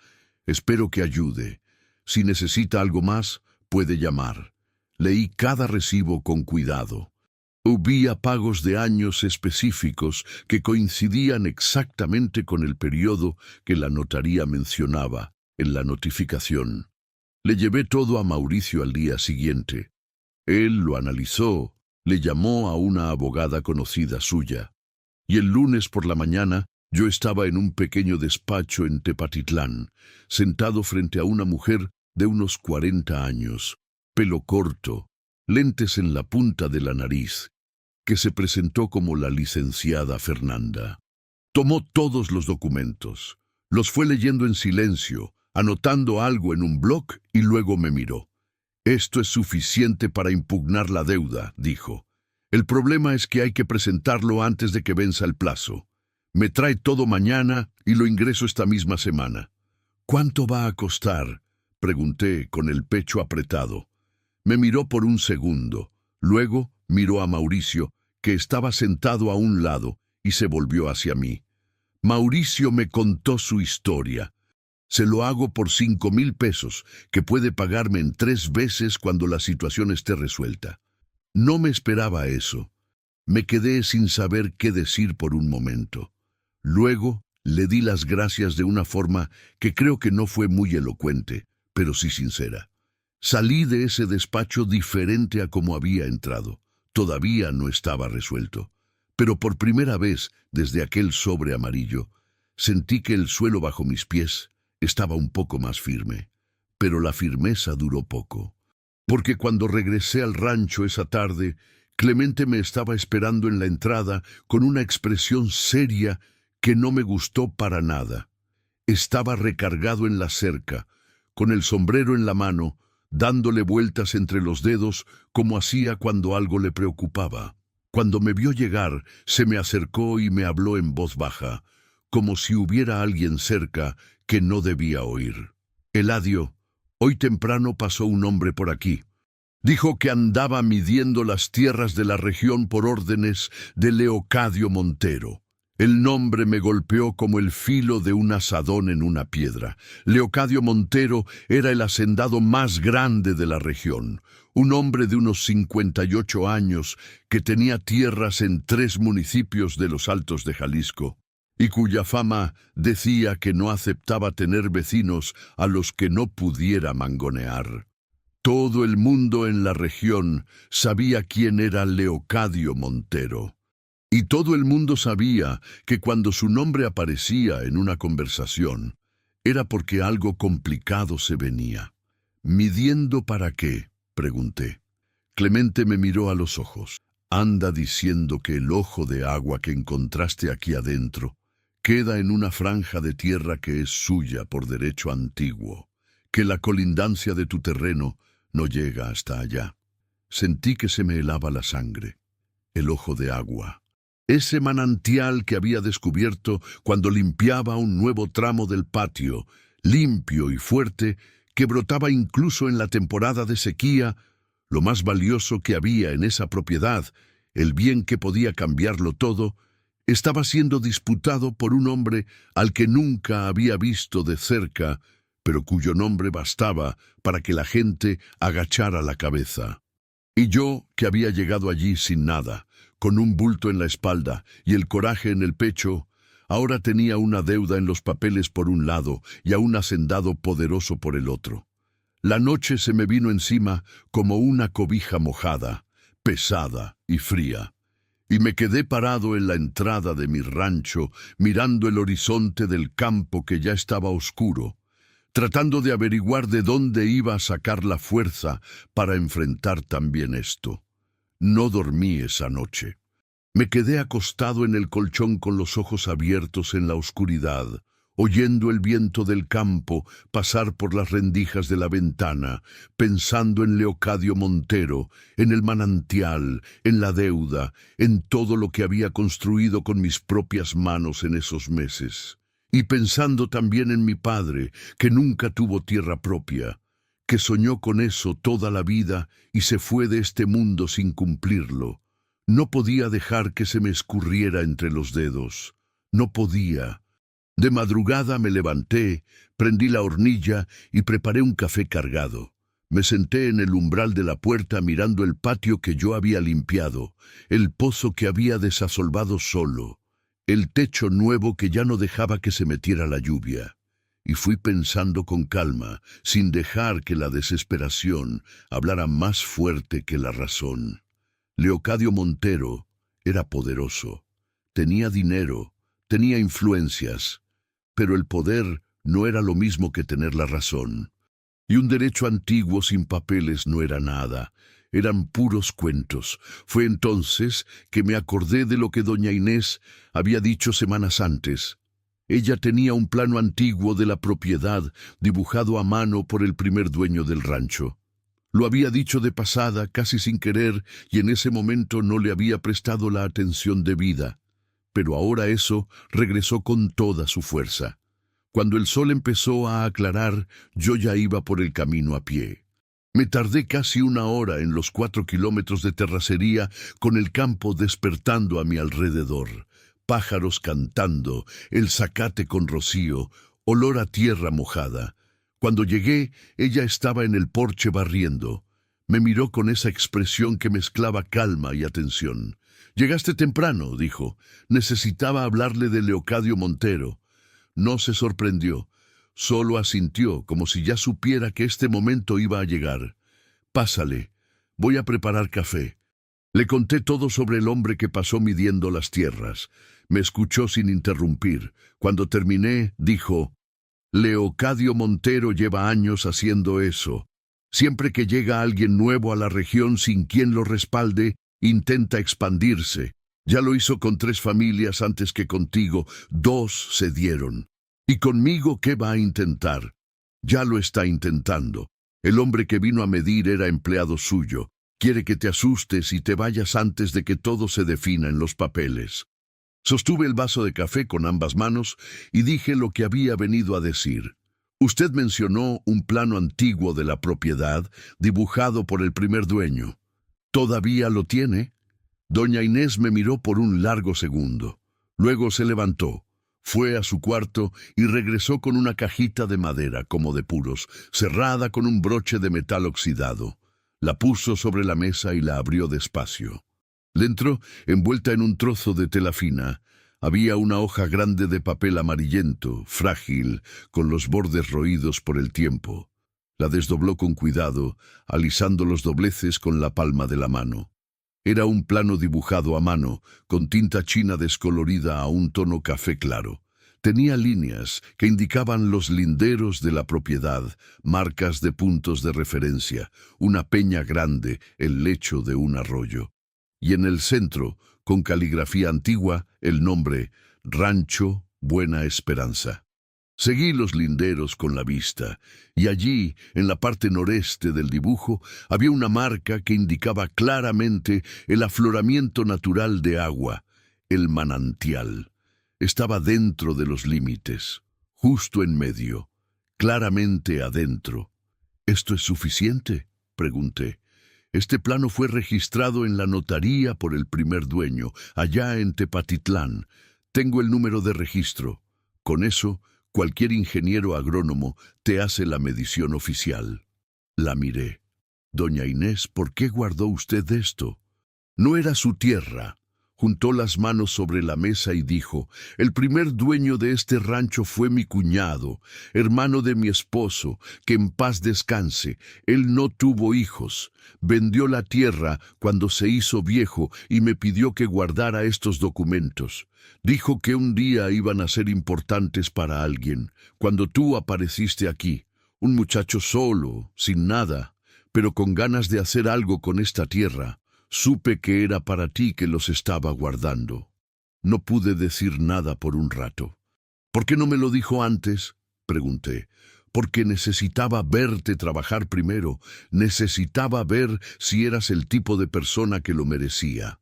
«Espero que ayude. Si necesita algo más, puede llamar». Leí cada recibo con cuidado. Había pagos de años específicos que coincidían exactamente con el periodo que la notaría mencionaba en la notificación. Le llevé todo a Mauricio al día siguiente. Él lo analizó, le llamó a una abogada conocida suya. Y el lunes por la mañana yo estaba en un pequeño despacho en Tepatitlán, sentado frente a una mujer de unos 40 años, pelo corto, lentes en la punta de la nariz, que se presentó como la licenciada Fernanda. Tomó todos los documentos, los fue leyendo en silencio, anotando algo en un bloc y luego me miró. «Esto es suficiente para impugnar la deuda», dijo. «El problema es que hay que presentarlo antes de que venza el plazo. Me trae todo mañana y lo ingreso esta misma semana». «¿Cuánto va a costar?», pregunté con el pecho apretado. Me miró por un segundo, luego miró a Mauricio, que estaba sentado a un lado, y se volvió hacia mí. Mauricio me contó su historia. «Se lo hago por 5,000 pesos, que puede pagarme en 3 veces cuando la situación esté resuelta». No me esperaba eso. Me quedé sin saber qué decir por un momento. Luego le di las gracias de una forma que creo que no fue muy elocuente, pero sí sincera. Salí de ese despacho diferente a como había entrado. Todavía no estaba resuelto, pero por primera vez desde aquel sobre amarillo, sentí que el suelo bajo mis pies estaba un poco más firme. Pero la firmeza duró poco, porque cuando regresé al rancho esa tarde, Clemente me estaba esperando en la entrada con una expresión seria que no me gustó para nada. Estaba recargado en la cerca, con el sombrero en la mano, dándole vueltas entre los dedos como hacía cuando algo le preocupaba. Cuando me vio llegar, se me acercó y me habló en voz baja, como si hubiera alguien cerca que no debía oír. «Eladio, hoy temprano pasó un hombre por aquí. Dijo que andaba midiendo las tierras de la región por órdenes de Leocadio Montero». El nombre me golpeó como el filo de un azadón en una piedra. Leocadio Montero era el hacendado más grande de la región, un hombre de unos 58 años que tenía tierras en 3 municipios de los Altos de Jalisco, y cuya fama decía que no aceptaba tener vecinos a los que no pudiera mangonear. Todo el mundo en la región sabía quién era Leocadio Montero. Y todo el mundo sabía que cuando su nombre aparecía en una conversación, era porque algo complicado se venía. «¿Midiendo para qué?», pregunté. Clemente me miró a los ojos. «Anda diciendo que el ojo de agua que encontraste aquí adentro queda en una franja de tierra que es suya por derecho antiguo, que la colindancia de tu terreno no llega hasta allá». Sentí que se me helaba la sangre. El ojo de agua. Ese manantial que había descubierto cuando limpiaba un nuevo tramo del patio, limpio y fuerte, que brotaba incluso en la temporada de sequía, lo más valioso que había en esa propiedad, el bien que podía cambiarlo todo, estaba siendo disputado por un hombre al que nunca había visto de cerca, pero cuyo nombre bastaba para que la gente agachara la cabeza. Y yo, que había llegado allí sin nada, con un bulto en la espalda y el coraje en el pecho, ahora tenía una deuda en los papeles por un lado y a un hacendado poderoso por el otro. La noche se me vino encima como una cobija mojada, pesada y fría, y me quedé parado en la entrada de mi rancho, mirando el horizonte del campo que ya estaba oscuro, tratando de averiguar de dónde iba a sacar la fuerza para enfrentar también esto. No dormí esa noche. Me quedé acostado en el colchón con los ojos abiertos en la oscuridad, oyendo el viento del campo pasar por las rendijas de la ventana, pensando en Leocadio Montero, en el manantial, en la deuda, en todo lo que había construido con mis propias manos en esos meses. Y pensando también en mi padre, que nunca tuvo tierra propia, que soñó con eso toda la vida y se fue de este mundo sin cumplirlo. No podía dejar que se me escurriera entre los dedos. No podía. De madrugada me levanté, prendí la hornilla y preparé un café cargado. Me senté en el umbral de la puerta mirando el patio que yo había limpiado, el pozo que había desasolvado solo, el techo nuevo que ya no dejaba que se metiera la lluvia. Y fui pensando con calma, sin dejar que la desesperación hablara más fuerte que la razón. Leocadio Montero era poderoso, tenía dinero, tenía influencias, pero el poder no era lo mismo que tener la razón. Y un derecho antiguo sin papeles no era nada, eran puros cuentos. Fue entonces que me acordé de lo que doña Inés había dicho semanas antes. Ella tenía un plano antiguo de la propiedad dibujado a mano por el primer dueño del rancho. Lo había dicho de pasada, casi sin querer, y en ese momento no le había prestado la atención debida. Pero ahora eso regresó con toda su fuerza. Cuando el sol empezó a aclarar, yo ya iba por el camino a pie. Me tardé casi 1 hora en los 4 kilómetros de terracería, con el campo despertando a mi alrededor. Pájaros cantando, el zacate con rocío, olor a tierra mojada. Cuando llegué, ella estaba en el porche barriendo. Me miró con esa expresión que mezclaba calma y atención. «Llegaste temprano», dijo. «Necesitaba hablarle de Leocadio Montero». No se sorprendió, solo asintió, como si ya supiera que este momento iba a llegar. «Pásale, voy a preparar café». Le conté todo sobre el hombre que pasó midiendo las tierras. Me escuchó sin interrumpir. Cuando terminé, dijo: «Leocadio Montero lleva años haciendo eso. Siempre que llega alguien nuevo a la región sin quien lo respalde, intenta expandirse. Ya lo hizo con 3 familias antes que contigo, 2 cedieron. ¿Y conmigo qué va a intentar? Ya lo está intentando. El hombre que vino a medir era empleado suyo. Quiere que te asustes y te vayas antes de que todo se defina en los papeles». Sostuve el vaso de café con ambas manos y dije lo que había venido a decir. «Usted mencionó un plano antiguo de la propiedad dibujado por el primer dueño. ¿Todavía lo tiene?» Doña Inés me miró por un largo segundo. Luego se levantó, fue a su cuarto y regresó con una cajita de madera, como de puros, cerrada con un broche de metal oxidado. La puso sobre la mesa y la abrió despacio. Dentro, envuelta en un trozo de tela fina, había una hoja grande de papel amarillento, frágil, con los bordes roídos por el tiempo. La desdobló con cuidado, alisando los dobleces con la palma de la mano. Era un plano dibujado a mano, con tinta china descolorida a un tono café claro. Tenía líneas que indicaban los linderos de la propiedad, marcas de puntos de referencia, una peña grande, el lecho de un arroyo. Y en el centro, con caligrafía antigua, el nombre: Rancho Buena Esperanza. Seguí los linderos con la vista, y allí, en la parte noreste del dibujo, había una marca que indicaba claramente el afloramiento natural de agua, el manantial. Estaba dentro de los límites, justo en medio, claramente adentro. «¿Esto es suficiente?», pregunté. «Este plano fue registrado en la notaría por el primer dueño, allá en Tepatitlán. Tengo el número de registro. Con eso, cualquier ingeniero agrónomo te hace la medición oficial». La miré. «Doña Inés, ¿por qué guardó usted esto?» No era su tierra. Juntó las manos sobre la mesa y dijo: «El primer dueño de este rancho fue mi cuñado, hermano de mi esposo, que en paz descanse. Él no tuvo hijos. Vendió la tierra cuando se hizo viejo y me pidió que guardara estos documentos. Dijo que un día iban a ser importantes para alguien, cuando tú apareciste aquí, un muchacho solo, sin nada, pero con ganas de hacer algo con esta tierra. Supe que era para ti que los estaba guardando». No pude decir nada por un rato. «¿Por qué no me lo dijo antes?», pregunté. «Porque necesitaba verte trabajar primero. Necesitaba ver si eras el tipo de persona que lo merecía».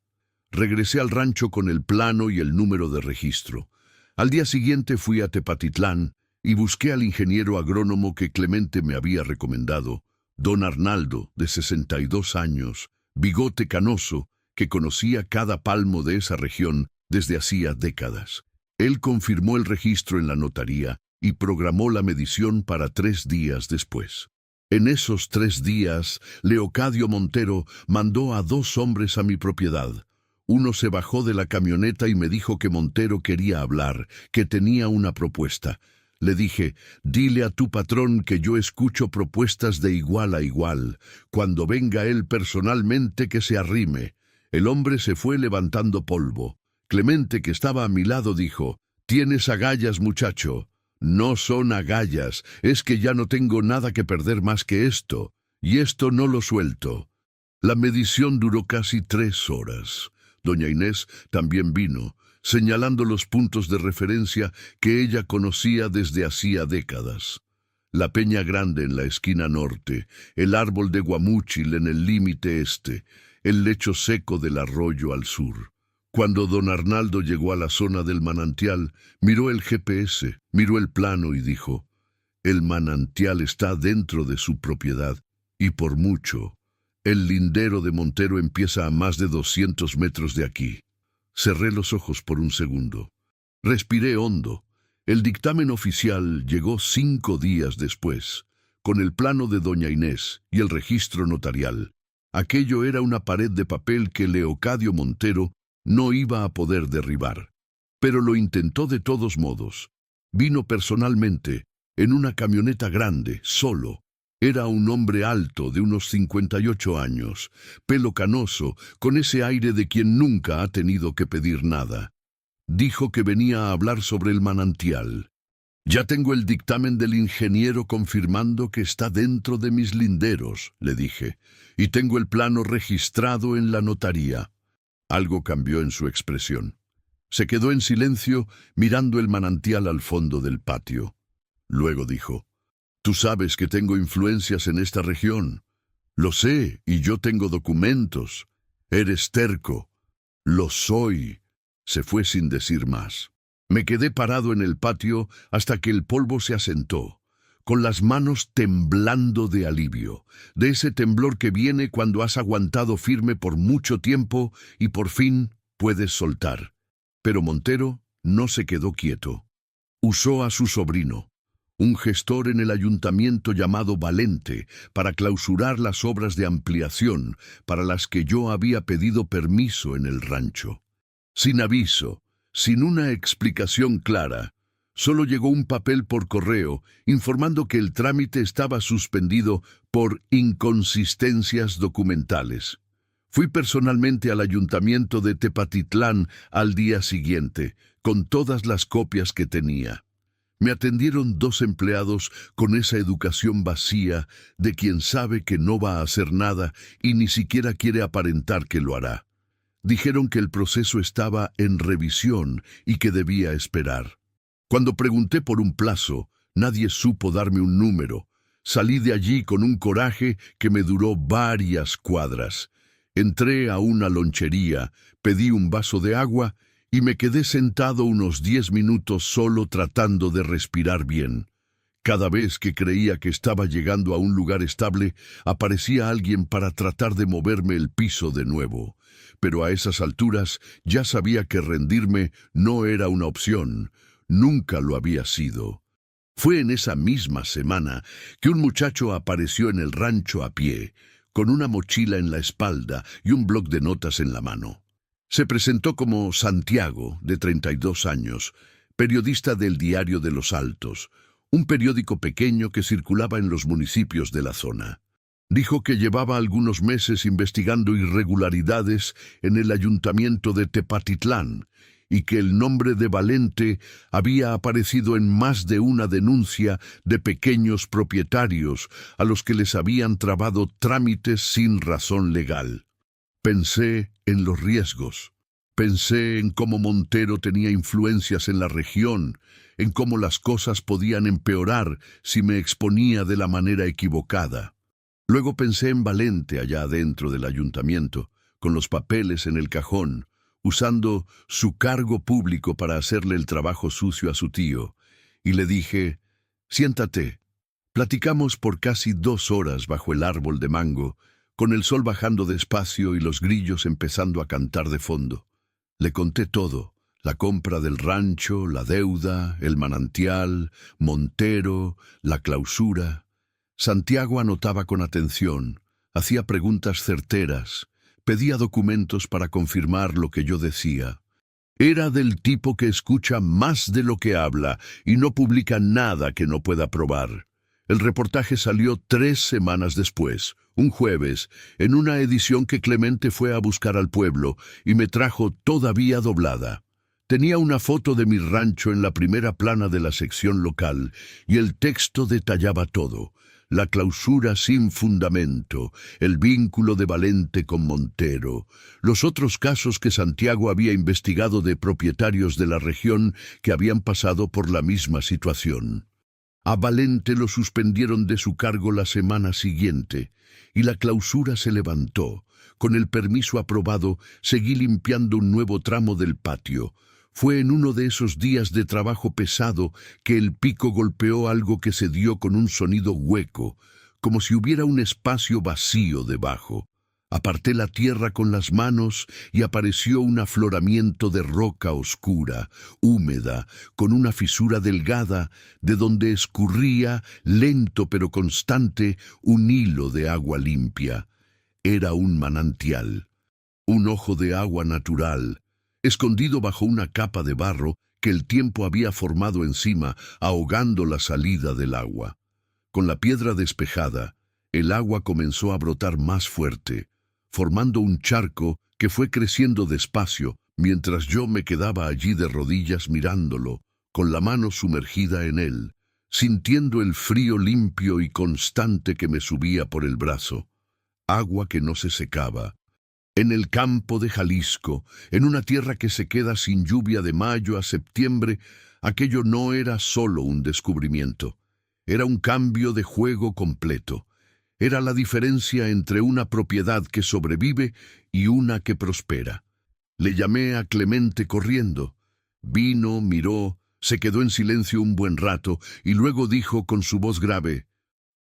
Regresé al rancho con el plano y el número de registro. Al día siguiente fui a Tepatitlán y busqué al ingeniero agrónomo que Clemente me había recomendado. Don Arnaldo, de 62 años, bigote canoso, que conocía cada palmo de esa región desde hacía décadas. Él confirmó el registro en la notaría y programó la medición para 3 días después. En esos 3 días, Leocadio Montero mandó a 2 hombres a mi propiedad. Uno se bajó de la camioneta y me dijo que Montero quería hablar, que tenía una propuesta. Le dije, dile a tu patrón que yo escucho propuestas de igual a igual. Cuando venga él personalmente que se arrime. El hombre se fue levantando polvo. Clemente, que estaba a mi lado, dijo, «Tienes agallas, muchacho». «No son agallas, es que ya no tengo nada que perder más que esto, y esto no lo suelto». La medición duró casi 3 horas. Doña Inés también vino, señalando los puntos de referencia que ella conocía desde hacía décadas. La Peña Grande en la esquina norte, el árbol de guamúchil en el límite este, el lecho seco del arroyo al sur. Cuando don Arnaldo llegó a la zona del manantial, miró el GPS, miró el plano y dijo, «El manantial está dentro de su propiedad, y por mucho. El lindero de Montero empieza a más de 200 metros de aquí». Cerré los ojos por un segundo. Respiré hondo. El dictamen oficial llegó 5 días después, con el plano de doña Inés y el registro notarial. Aquello era una pared de papel que Leocadio Montero no iba a poder derribar. Pero lo intentó de todos modos. Vino personalmente, en una camioneta grande, solo. Era un hombre alto, de unos 58 años, pelo canoso, con ese aire de quien nunca ha tenido que pedir nada. Dijo que venía a hablar sobre el manantial. «Ya tengo el dictamen del ingeniero confirmando que está dentro de mis linderos», le dije, «y tengo el plano registrado en la notaría». Algo cambió en su expresión. Se quedó en silencio, mirando el manantial al fondo del patio. Luego dijo, «Tú sabes que tengo influencias en esta región. Lo sé, y yo tengo documentos. Eres terco». «Lo soy». Se fue sin decir más. Me quedé parado en el patio hasta que el polvo se asentó, con las manos temblando de alivio, de ese temblor que viene cuando has aguantado firme por mucho tiempo y por fin puedes soltar. Pero Montero no se quedó quieto. Usó a su sobrino, un gestor en el ayuntamiento llamado Valente, para clausurar las obras de ampliación para las que yo había pedido permiso en el rancho. Sin aviso, sin una explicación clara, solo llegó un papel por correo informando que el trámite estaba suspendido por inconsistencias documentales. Fui personalmente al ayuntamiento de Tepatitlán al día siguiente, con todas las copias que tenía. Me atendieron 2 empleados con esa educación vacía de quien sabe que no va a hacer nada y ni siquiera quiere aparentar que lo hará. Dijeron que el proceso estaba en revisión y que debía esperar. Cuando pregunté por un plazo, nadie supo darme un número. Salí de allí con un coraje que me duró varias cuadras. Entré a una lonchería, pedí un vaso de agua y me quedé sentado unos 10 minutos solo tratando de respirar bien. Cada vez que creía que estaba llegando a un lugar estable, aparecía alguien para tratar de moverme el piso de nuevo. Pero a esas alturas ya sabía que rendirme no era una opción. Nunca lo había sido. Fue en esa misma semana que un muchacho apareció en el rancho a pie, con una mochila en la espalda y un bloc de notas en la mano. Se presentó como Santiago, de 32 años, periodista del Diario de los Altos, un periódico pequeño que circulaba en los municipios de la zona. Dijo que llevaba algunos meses investigando irregularidades en el ayuntamiento de Tepatitlán y que el nombre de Valente había aparecido en más de una denuncia de pequeños propietarios a los que les habían trabado trámites sin razón legal. Pensé en los riesgos. Pensé en cómo Montero tenía influencias en la región, en cómo las cosas podían empeorar si me exponía de la manera equivocada. Luego pensé en Valente allá adentro del ayuntamiento, con los papeles en el cajón, usando su cargo público para hacerle el trabajo sucio a su tío, y le dije, «Siéntate, Platicamos por casi 2 horas bajo el árbol de mango, con el sol bajando despacio y los grillos empezando a cantar de fondo. Le conté todo: la compra del rancho, la deuda, el manantial, Montero, la clausura. Santiago anotaba con atención, hacía preguntas certeras, pedía documentos para confirmar lo que yo decía. Era del tipo que escucha más de lo que habla y no publica nada que no pueda probar. El reportaje salió 3 semanas después, un jueves, en una edición que Clemente fue a buscar al pueblo y me trajo todavía doblada. Tenía una foto de mi rancho en la primera plana de la sección local y el texto detallaba todo: la clausura sin fundamento, el vínculo de Valente con Montero, los otros casos que Santiago había investigado de propietarios de la región que habían pasado por la misma situación. A Valente lo suspendieron de su cargo la semana siguiente y la clausura se levantó. Con el permiso aprobado, seguí limpiando un nuevo tramo del patio. Fue en uno de esos días de trabajo pesado que el pico golpeó algo que se dio con un sonido hueco, como si hubiera un espacio vacío debajo. Aparté la tierra con las manos y apareció un afloramiento de roca oscura, húmeda, con una fisura delgada de donde escurría, lento pero constante, un hilo de agua limpia. Era un manantial, un ojo de agua natural, escondido bajo una capa de barro que el tiempo había formado encima, ahogando la salida del agua. Con la piedra despejada, el agua comenzó a brotar más fuerte, formando un charco que fue creciendo despacio mientras yo me quedaba allí de rodillas mirándolo, con la mano sumergida en él, sintiendo el frío limpio y constante que me subía por el brazo. Agua que no se secaba. En el campo de Jalisco, en una tierra que se queda sin lluvia de mayo a septiembre, aquello no era solo un descubrimiento. Era un cambio de juego completo. Era la diferencia entre una propiedad que sobrevive y una que prospera. Le llamé a Clemente corriendo. Vino, miró, se quedó en silencio un buen rato y luego dijo con su voz grave: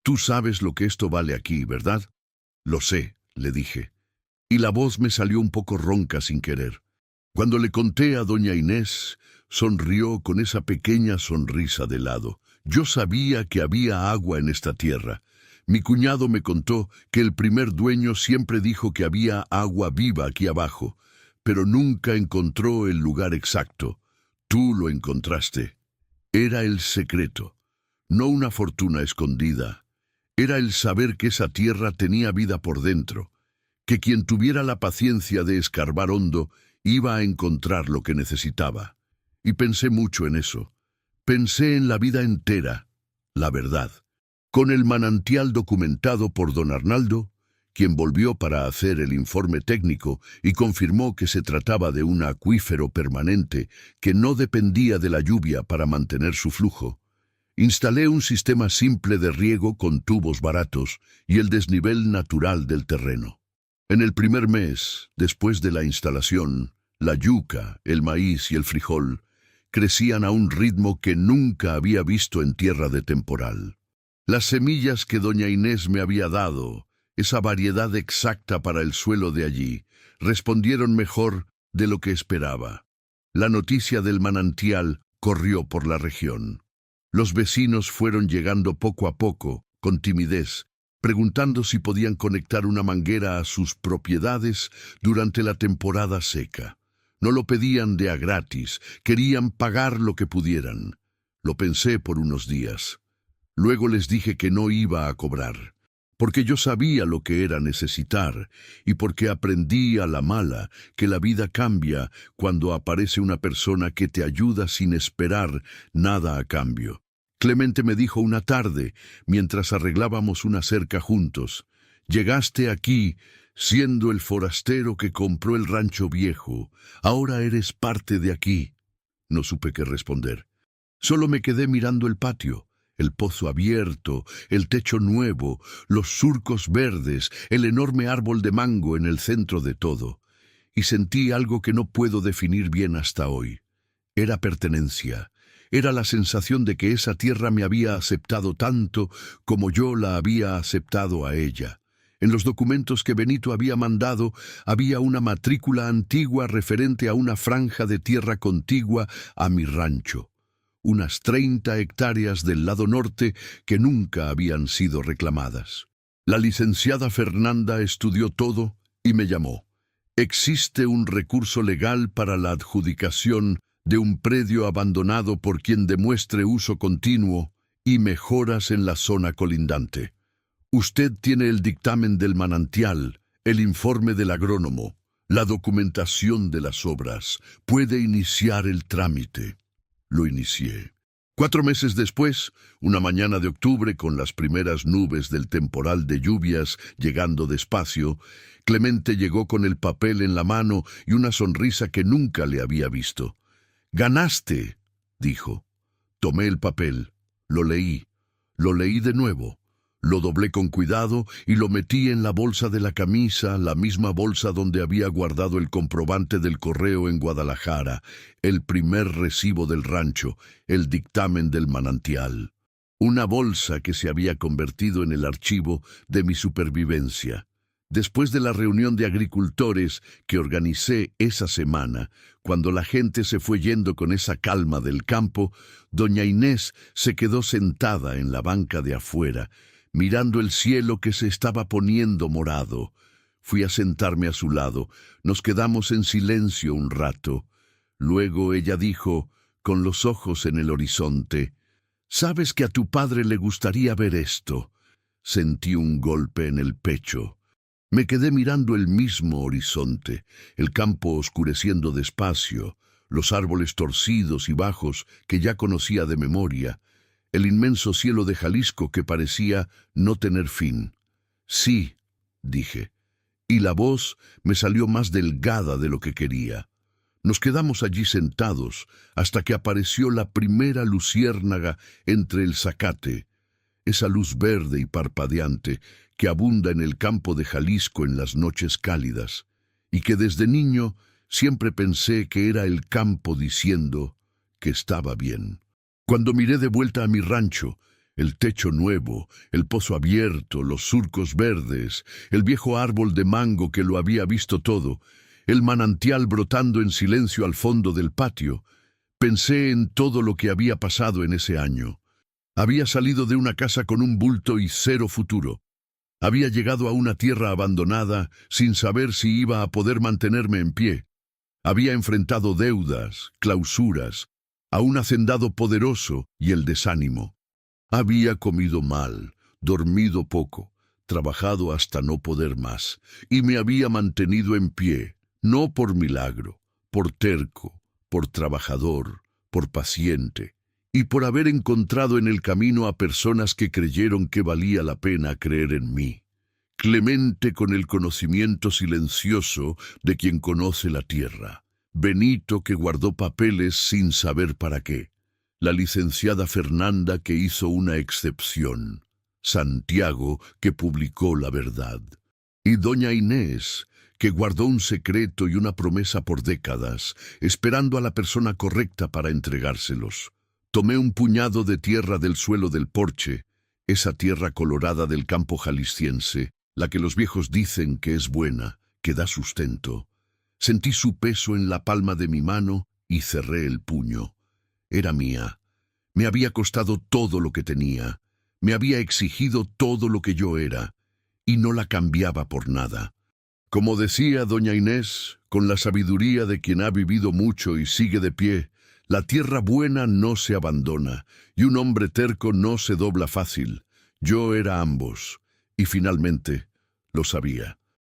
«Tú sabes lo que esto vale aquí, ¿verdad?» «Lo sé», le dije. Y la voz me salió un poco ronca sin querer. Cuando le conté a doña Inés, sonrió con esa pequeña sonrisa de lado. Yo sabía que había agua en esta tierra. Mi cuñado me contó que el primer dueño siempre dijo que había agua viva aquí abajo, pero nunca encontró el lugar exacto. Tú lo encontraste. Era el secreto, no una fortuna escondida. Era el saber que esa tierra tenía vida por dentro, que quien tuviera la paciencia de escarbar hondo iba a encontrar lo que necesitaba. Y pensé mucho en eso. Pensé en la vida entera, la verdad. Con el manantial documentado por don Arnaldo, quien volvió para hacer el informe técnico y confirmó que se trataba de un acuífero permanente que no dependía de la lluvia para mantener su flujo. Instalé un sistema simple de riego con tubos baratos y el desnivel natural del terreno. En el primer mes, después de la instalación, la yuca, el maíz y el frijol crecían a un ritmo que nunca había visto en tierra de temporal. Las semillas que doña Inés me había dado, esa variedad exacta para el suelo de allí, respondieron mejor de lo que esperaba. La noticia del manantial corrió por la región. Los vecinos fueron llegando poco a poco, con timidez, preguntando si podían conectar una manguera a sus propiedades durante la temporada seca. No lo pedían de a gratis, querían pagar lo que pudieran. Lo pensé por unos días. Luego les dije que no iba a cobrar, porque yo sabía lo que era necesitar y porque aprendí a la mala que la vida cambia cuando aparece una persona que te ayuda sin esperar nada a cambio. Clemente me dijo una tarde, mientras arreglábamos una cerca juntos: «Llegaste aquí siendo el forastero que compró el rancho viejo. Ahora eres parte de aquí». No supe qué responder. Solo me quedé mirando el patio. El pozo abierto, el techo nuevo, los surcos verdes, el enorme árbol de mango en el centro de todo. Y sentí algo que no puedo definir bien hasta hoy. Era pertenencia. Era la sensación de que esa tierra me había aceptado tanto como yo la había aceptado a ella. En los documentos que Benito había mandado había una matrícula antigua referente a una franja de tierra contigua a mi rancho, unas 30 hectáreas del lado norte que nunca habían sido reclamadas. La licenciada Fernanda estudió todo y me llamó. Existe un recurso legal para la adjudicación de un predio abandonado por quien demuestre uso continuo y mejoras en la zona colindante. Usted tiene el dictamen del manantial, el informe del agrónomo, la documentación de las obras. Puede iniciar el trámite. Lo inicié. 4 meses después, una mañana de octubre con las primeras nubes del temporal de lluvias llegando despacio, Clemente llegó con el papel en la mano y una sonrisa que nunca le había visto. «Ganaste», dijo. Tomé el papel, lo leí de nuevo. Lo doblé con cuidado y lo metí en la bolsa de la camisa, la misma bolsa donde había guardado el comprobante del correo en Guadalajara, el primer recibo del rancho, el dictamen del manantial. Una bolsa que se había convertido en el archivo de mi supervivencia. Después de la reunión de agricultores que organicé esa semana, cuando la gente se fue yendo con esa calma del campo, doña Inés se quedó sentada en la banca de afuera, mirando el cielo que se estaba poniendo morado. Fui a sentarme a su lado. Nos quedamos en silencio un rato. Luego ella dijo, con los ojos en el horizonte, «¿Sabes que a tu padre le gustaría ver esto?» Sentí un golpe en el pecho. Me quedé mirando el mismo horizonte, el campo oscureciendo despacio, los árboles torcidos y bajos que ya conocía de memoria, el inmenso cielo de Jalisco que parecía no tener fin. «Sí», dije, y la voz me salió más delgada de lo que quería. Nos quedamos allí sentados hasta que apareció la primera luciérnaga entre el zacate, esa luz verde y parpadeante que abunda en el campo de Jalisco en las noches cálidas, y que desde niño siempre pensé que era el campo diciendo que estaba bien. Cuando miré de vuelta a mi rancho, el techo nuevo, el pozo abierto, los surcos verdes, el viejo árbol de mango que lo había visto todo, el manantial brotando en silencio al fondo del patio, pensé en todo lo que había pasado en ese año. Había salido de una casa con un bulto y cero futuro. Había llegado a una tierra abandonada sin saber si iba a poder mantenerme en pie. Había enfrentado deudas, clausuras, a un hacendado poderoso y el desánimo. Había comido mal, dormido poco, trabajado hasta no poder más, y me había mantenido en pie, no por milagro, por terco, por trabajador, por paciente, y por haber encontrado en el camino a personas que creyeron que valía la pena creer en mí. Clemente con el conocimiento silencioso de quien conoce la tierra. Benito que guardó papeles sin saber para qué. La licenciada Fernanda que hizo una excepción. Santiago que publicó la verdad. Y doña Inés que guardó un secreto y una promesa por décadas, esperando a la persona correcta para entregárselos. Tomé un puñado de tierra del suelo del porche, esa tierra colorada del campo jalisciense, la que los viejos dicen que es buena, que da sustento. Sentí su peso en la palma de mi mano y cerré el puño. Era mía. Me había costado todo lo que tenía. Me había exigido todo lo que yo era. Y no la cambiaba por nada. Como decía doña Inés, con la sabiduría de quien ha vivido mucho y sigue de pie, la tierra buena no se abandona, y un hombre terco no se dobla fácil. Yo era ambos, y finalmente lo sabía.